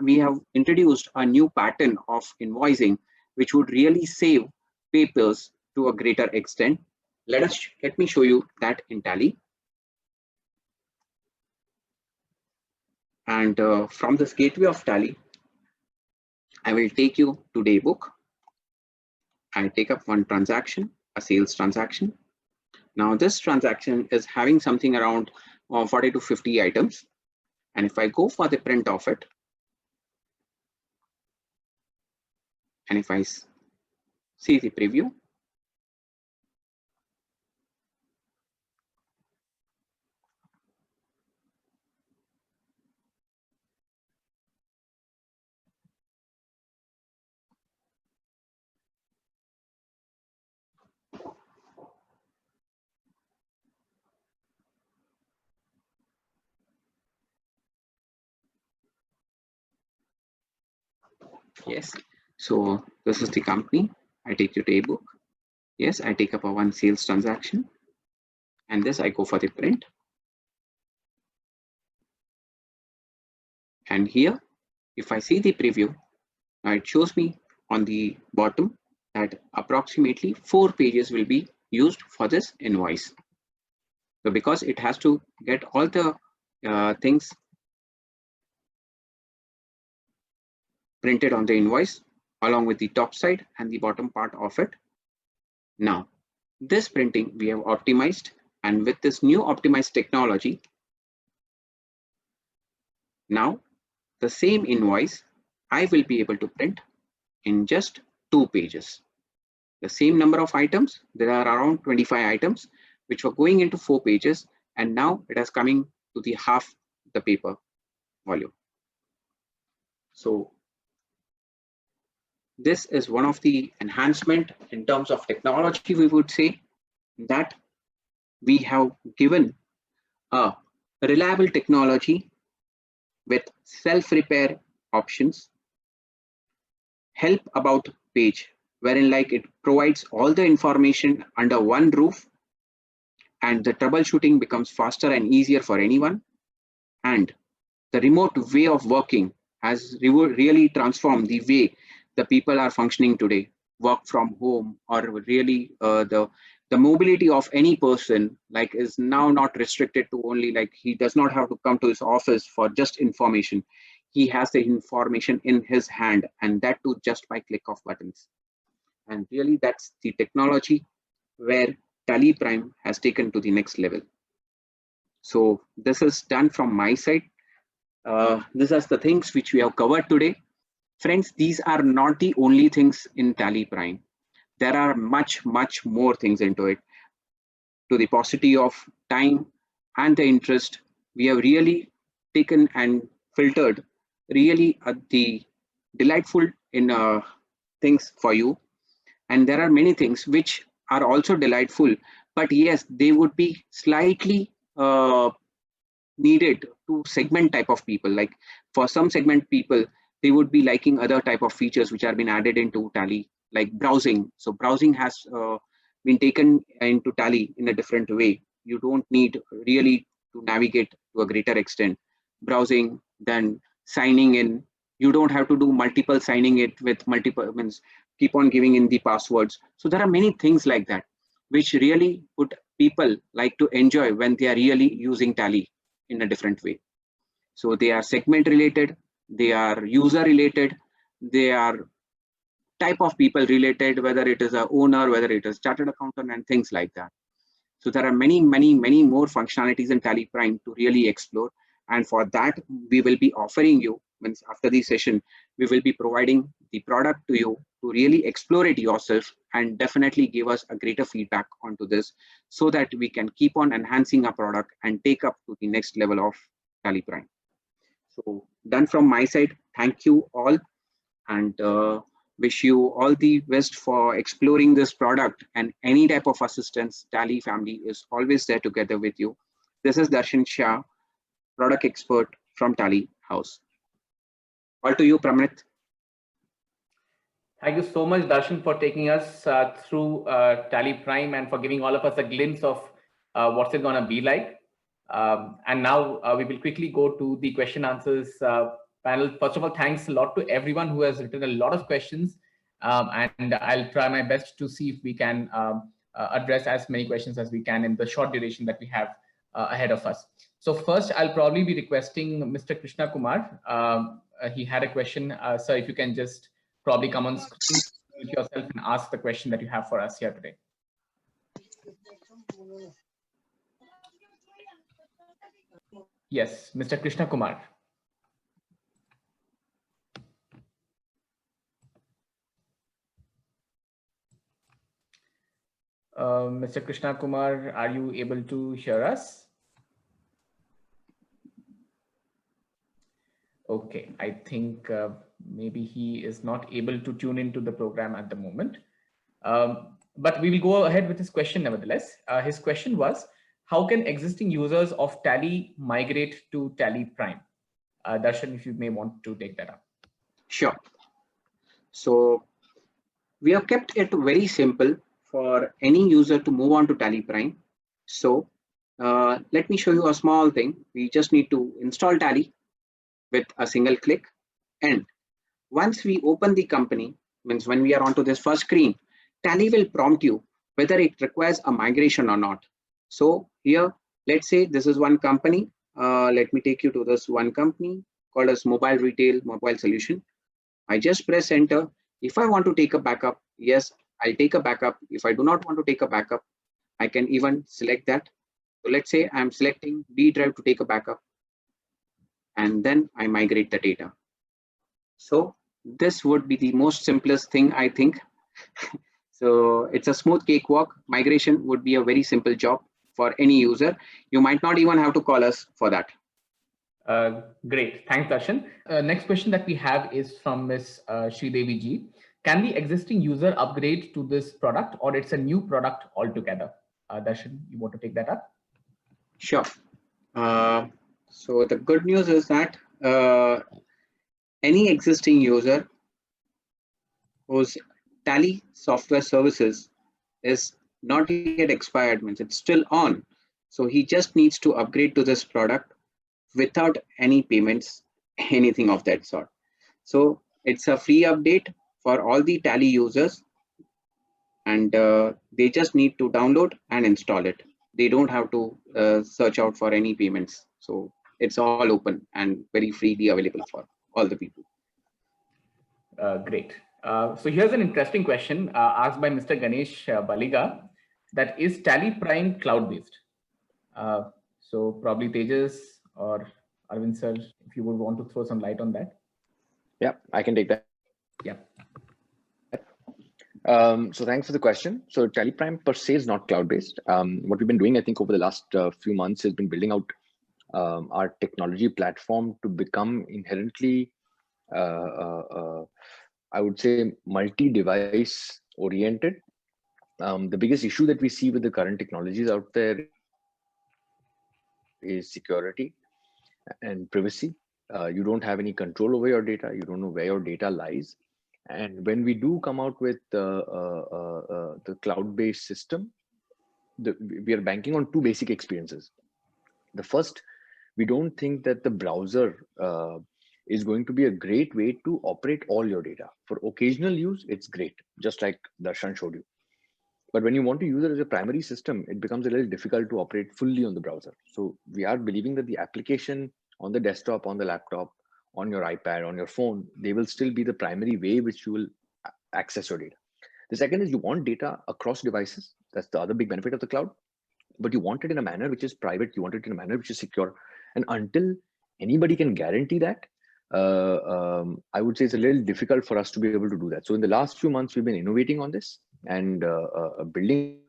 we have introduced a new pattern of invoicing which would really save papers to a greater extent. Let me show you that in Tally. And from this gateway of Tally, I will take you to Daybook. I take up one transaction, a sales transaction. Now this transaction is having something around 40 to 50 items. And if I go for the print of it, and if I see the preview, yes. So this is the company. I take your Daybook. Yes, I take up a one sales transaction. And this I go for the print. And here, if I see the preview, now it shows me on the bottom that approximately 4 pages will be used for this invoice. So because it has to get all the things printed on the invoice along with the top side and the bottom part of it. Now, this printing we have optimized, and with this new optimized technology, now the same invoice I will be able to print in just 2 pages. The same number of items, there are around 25 items which were going into 4 pages, and now it is coming to the half the paper volume. So this is one of the enhancement in terms of technology, we would say, that we have given a reliable technology with self-repair options, help about page, wherein like it provides all the information under one roof, and the troubleshooting becomes faster and easier for anyone. And the remote way of working has really transformed the way the people are functioning today. Work from home, or really the mobility of any person like is now not restricted to only like he does not have to come to his office for just information. He has the information in his hand, and that too just by click of buttons. And really that's the technology where Tally Prime has taken to the next level. So this is done from my side. These are the things which we have covered today. Friends, these are not the only things in Tally Prime. There are much more things into it. To the paucity of time and the interest, we have really taken and filtered really the delightful in things for you. And there are many things which are also delightful, but yes, they would be slightly needed to segment type of people. Like for some segment people, they would be liking other type of features which are been added into Tally, like browsing. So browsing has been taken into Tally in a different way. You don't need really to navigate to a greater extent. Browsing, then signing in. You don't have to do multiple signing it with multiple means keep on giving in the passwords. So there are many things like that, which really would people like to enjoy when they are really using Tally in a different way. So they are segment related, they are user related, they are type of people related, whether it is a owner, whether it is chartered accountant and things like that. So there are many more functionalities in Tally Prime to really explore. And for that, we will be offering you, means after the session, we will be providing the product to you to really explore it yourself and definitely give us a greater feedback onto this so that we can keep on enhancing our product and take up to the next level of Tally Prime. So done from my side. Thank you all, and wish you all the best for exploring this product, and any type of assistance, Tally family is always there together with you. This is Darshan Shah, product expert from Tally House. All to you, Pramit. Thank you so much, Darshan, for taking us through Tally Prime and for giving all of us a glimpse of what's it going to be like. And now we will quickly go to the question answers panel. First of all, thanks a lot to everyone who has written a lot of questions. And I'll try my best to see if we can address as many questions as we can in the short duration that we have ahead of us. So first, I'll probably be requesting Mr. Krishna Kumar. He had a question. Sir, if you can just probably come on screen with yourself and ask the question that you have for us here today. Yes, Mr. Krishna Kumar. Mr. Krishna Kumar, are you able to hear us? Okay, I think maybe he is not able to tune into the program at the moment. But we will go ahead with his question nevertheless. His question was, how can existing users of Tally migrate to Tally Prime? Darshan, if you may want to take that up. Sure. So we have kept it very simple for any user to move on to Tally Prime. So let me show you a small thing. We just need to install Tally with a single click. And once we open the company, means when we are onto this first screen, Tally will prompt you whether it requires a migration or not. So here, let's say this is one company. Let me take you to this one company called as Mobile Retail Mobile Solution. I just press enter. If I want to take a backup, yes, I'll take a backup. If I do not want to take a backup, I can even select that. So let's say I'm selecting B drive to take a backup, and then I migrate the data. So this would be the most simplest thing, I think. So it's a smooth cakewalk. Migration would be a very simple job for any user. You might not even have to call us for that. Great. Thanks, Darshan. Next question that we have is from Ms. Sridevi Ji. can the existing user upgrade to this product, or it's a new product altogether? Darshan, you want to take that up? Sure. So the good news is that any existing user whose Tally software services is not yet expired, means it's still on. So he just needs to upgrade to this product without any payments, anything of that sort. So it's a free update for all the Tally users, and they just need to download and install it. They don't have to search out for any payments. So it's all open and very freely available for all the people. Great. So here's an interesting question asked by Mr. Ganesh Baliga, that is Tally Prime cloud-based? So probably Tejas or Arvind sir, if you would want to throw some light on that. Yeah, I can take that. Yeah. So thanks for the question. So Tally Prime per se is not cloud-based. What we've been doing, I think, over the last few months has been building out our technology platform to become inherently, I would say, multi-device oriented. The biggest issue that we see with the current technologies out there is security and privacy. You don't have any control over your data. You don't know where your data lies. And when we do come out with the cloud-based system, we are banking on two basic experiences. The first, we don't think that the browser is going to be a great way to operate all your data. For occasional use, it's great, just like Darshan showed you. But when you want to use it as a primary system, it becomes a little difficult to operate fully on the browser. So we are believing that the application on the desktop, on the laptop, on your iPad, on your phone, they will still be the primary way which you will access your data. The second is you want data across devices. That's the other big benefit of the cloud. But you want it in a manner which is private. You want it in a manner which is secure. And until anybody can guarantee that, I would say it's a little difficult for us to be able to do that. So in the last few months, we've been innovating on this and building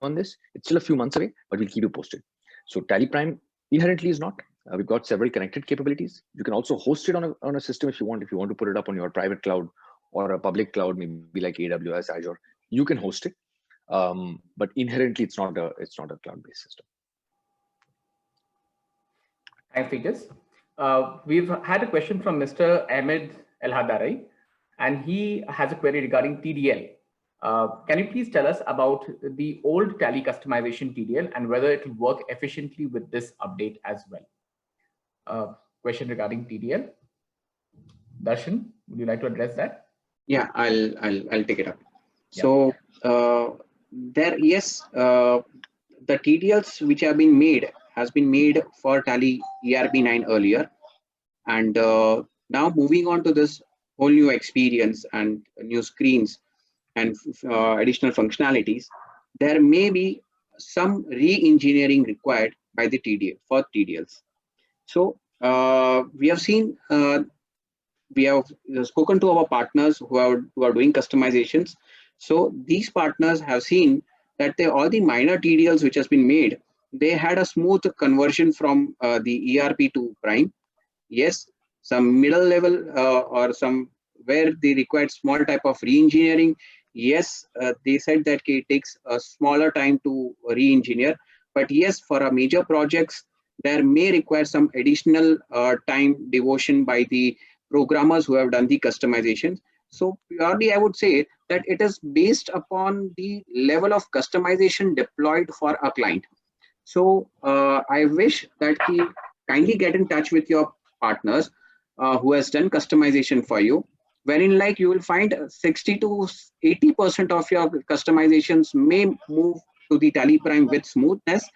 on this. It's still a few months away, but we'll keep you posted. So Tally Prime inherently is not. We've got several connected capabilities. You can also host it on a system if you want. If you want to put it up on your private cloud or a public cloud, maybe like AWS, Azure, you can host it. But inherently, it's not a cloud-based system. Thanks, Tejas. We've had a question from Mr. Ahmed El-Hadarai, and he has a query regarding TDL. Can you please tell us about the old Tally customization TDL and whether it will work efficiently with this update as well? Question regarding TDL. Darshan, would you like to address that? Yeah, I'll take it up. Yeah. So the TDLs which have been made has been made for Tally ERP9 earlier, and now moving on to this whole new experience and new screens and additional functionalities, there may be some re-engineering required by the TDL for TDLs. So we have seen, we have spoken to our partners who are doing customizations. So these partners have seen that all the minor TDLs which has been made, they had a smooth conversion from the ERP to Prime. Yes, some middle level or some where they required small type of re-engineering. Yes, they said that it takes a smaller time to re-engineer. But yes, for our major projects, there may require some additional time devotion by the programmers who have done the customizations. So purely, I would say that it is based upon the level of customization deployed for a client. So I wish that you kindly get in touch with your partners who has done customization for you, wherein like you will find 60 to 80% of your customizations may move to the Tally Prime with smoothness.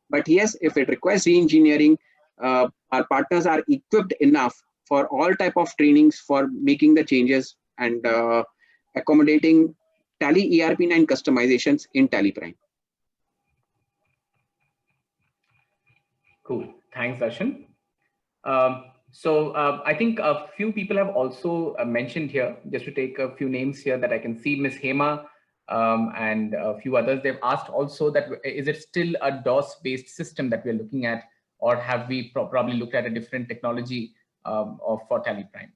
But yes, if it requires re-engineering, our partners are equipped enough for all type of trainings for making the changes and accommodating Tally ERP9 customizations in Tally Prime. Cool. Thanks, Darshan. So I think a few people have also mentioned here, just to take a few names here that I can see, Ms. Hema and a few others. They've asked also that is it still a DOS-based system that we're looking at, or have we probably looked at a different technology for Tally Prime?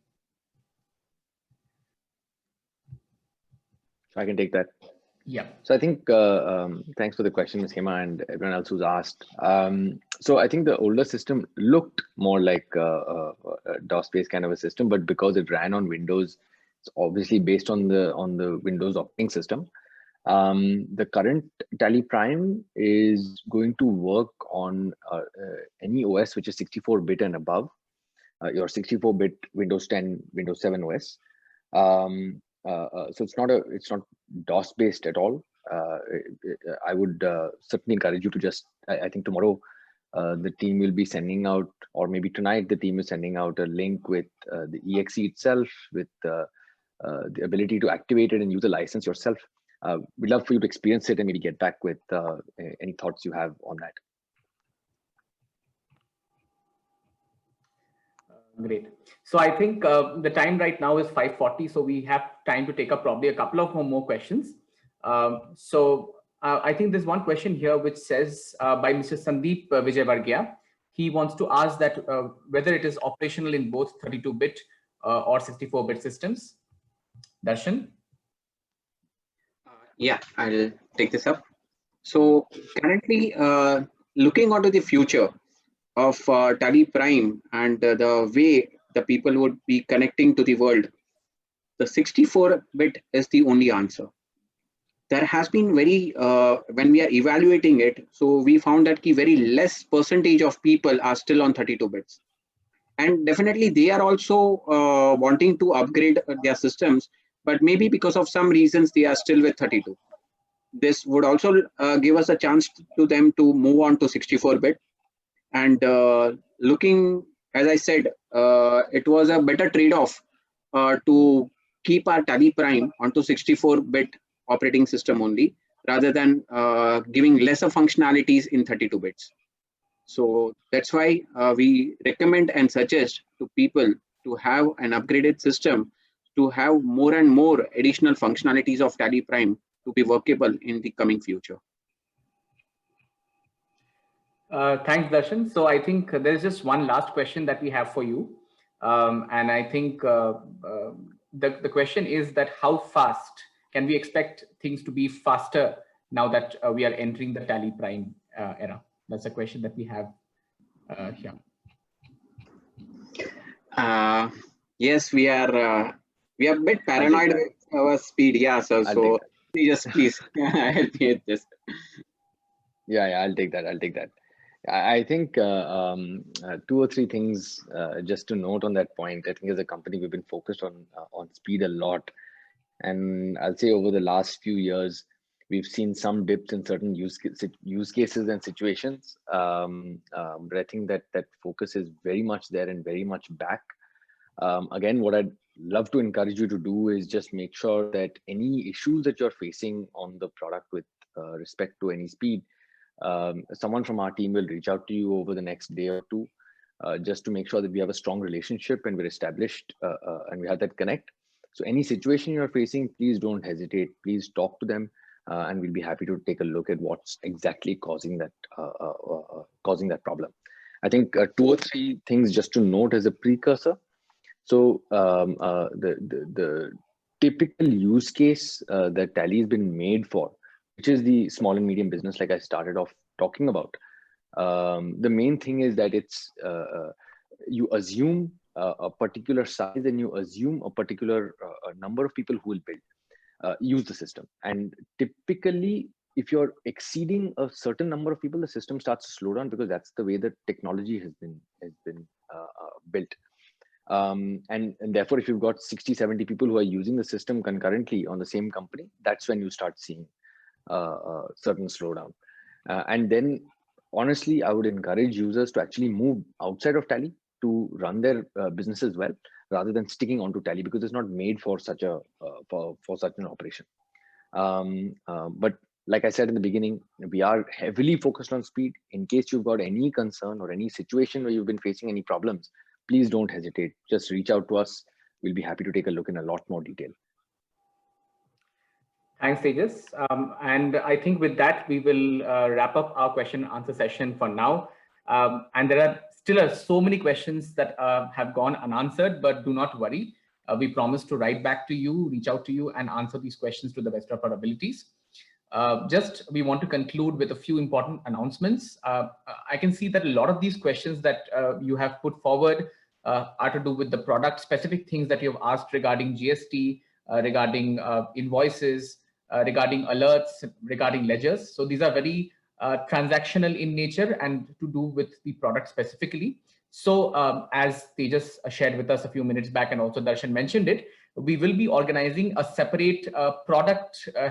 I can take that. Yeah. So I think, thanks for the question, Ms. Hema, and everyone else who's asked. So I think the older system looked more like a DOS-based kind of a system, but because it ran on Windows, it's obviously based on the Windows operating system. The current Tally Prime is going to work on any OS which is 64-bit and above, your 64-bit Windows 10, Windows 7 OS. So it's not DOS based at all. I would certainly encourage you to just, I think tomorrow the team will be sending out, or maybe tonight the team is sending out a link with the exe itself, with the ability to activate it and use a license yourself. We'd love for you to experience it and maybe get back with any thoughts you have on that. Great. So I think the time right now is 5:40, so we have time to take up probably a couple of more questions. I think there's one question here which says by Mr. Sandeep Vijayvargia. He wants to ask that whether it is operational in both 32-bit or 64-bit systems. Darshan? Yeah, I'll take this up. So currently, looking onto the future of Tally Prime and the way the people would be connecting to the world, the 64-bit is the only answer. There has been when we are evaluating it, so we found that very less percentage of people are still on 32 bits. And definitely they are also wanting to upgrade their systems, but maybe because of some reasons they are still with 32. This would also give us a chance to them to move on to 64-bit. And looking, as I said, it was a better trade-off to keep our Tally Prime onto 64-bit operating system only, rather than giving lesser functionalities in 32 bits. So that's why we recommend and suggest to people to have an upgraded system, to have more and more additional functionalities of Tally Prime to be workable in the coming future. Thanks, Darshan. So I think there's just one last question that we have for you. And I think the question is that how fast can we expect things to be faster now that we are entering the Tally Prime era? That's a question that we have here. Yes, we are a bit paranoid with our speed. Yeah, so please help me with this. Yeah, I'll take that. I think 2 or 3 things just to note on that point. I think as a company, we've been focused on speed a lot. And I'll say over the last few years, we've seen some dips in certain use cases and situations. But I think that focus is very much there and very much back. Again, what I'd love to encourage you to do is just make sure that any issues that you're facing on the product with respect to any speed, someone from our team will reach out to you over the next day or 2, just to make sure that we have a strong relationship and we're established and we have that connect. So any situation you're facing, please don't hesitate. Please talk to them, and we'll be happy to take a look at what's exactly causing that problem. I think 2 or 3 things just to note as a precursor. So the typical use case that Tally has been made for, which is the small and medium business, like I started off talking about. The main thing is that it's you assume a particular size and you assume a particular number of people who will use the system. And typically, if you're exceeding a certain number of people, the system starts to slow down, because that's the way the technology has been built. And therefore, if you've got 60, 70 people who are using the system concurrently on the same company, that's when you start seeing certain slowdown. And then, honestly, I would encourage users to actually move outside of Tally to run their businesses well, rather than sticking onto Tally, because it's not made for such a for such an operation. But like I said in the beginning, we are heavily focused on speed. In case you've got any concern or any situation where you've been facing any problems, please don't hesitate. Just reach out to us. We'll be happy to take a look in a lot more detail. Thanks, Tejas. And I think with that, we will wrap up our question and answer session for now. And there are still so many questions that have gone unanswered, but do not worry. we promise to write back to you, reach out to you, and answer these questions to the best of our abilities. We want to conclude with a few important announcements. I can see that a lot of these questions that you have put forward are to do with the product specific things that you have asked regarding GST, regarding invoices, regarding alerts, regarding ledgers. So these are very transactional in nature and to do with the product specifically. So as Tejas shared with us a few minutes back, and also Darshan mentioned it, we will be organizing a separate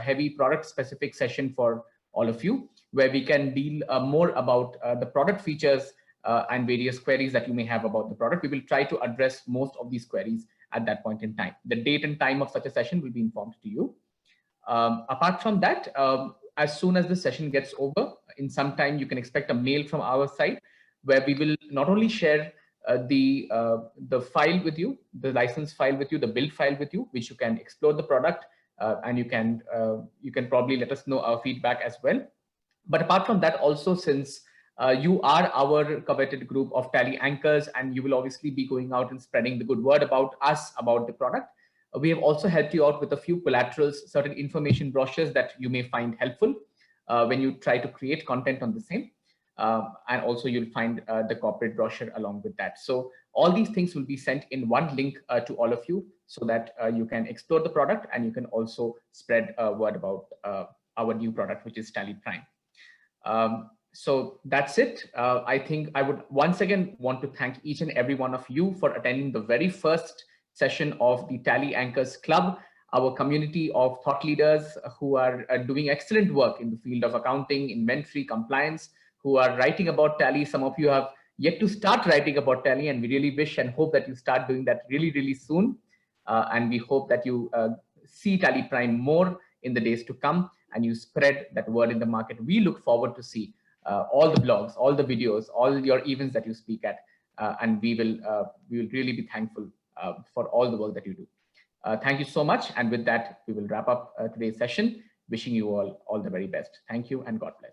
heavy product specific session for all of you, where we can deal more about the product features and various queries that you may have about the product. We will try to address most of these queries at that point in time. The date and time of such a session will be informed to you. Apart from that, as soon as the session gets over, in some time, you can expect a mail from our side where we will not only share the file with you, the license file with you, the build file with you, which you can explore the product and you can probably let us know our feedback as well. But apart from that, also, since you are our coveted group of Tally anchors, and you will obviously be going out and spreading the good word about us, about the product, we have also helped you out with a few collaterals, certain information brochures that you may find helpful when you try to create content on the same. And also you'll find the corporate brochure along with that. So all these things will be sent in one link to all of you so that you can explore the product and you can also spread word about our new product, which is Tally Prime. So that's it. I think I would once again want to thank each and every one of you for attending the very first session of the Tally Anchors Club, our community of thought leaders who are doing excellent work in the field of accounting, inventory, compliance, who are writing about Tally. Some of you have yet to start writing about Tally, and we really wish and hope that you start doing that really, really soon. And we hope that you see Tally Prime more in the days to come and you spread that word in the market. We look forward to see all the blogs, all the videos, all your events that you speak at, and we will really be thankful for all the work that you do. Thank you so much. And with that, we will wrap up today's session. Wishing you all the very best. Thank you and God bless.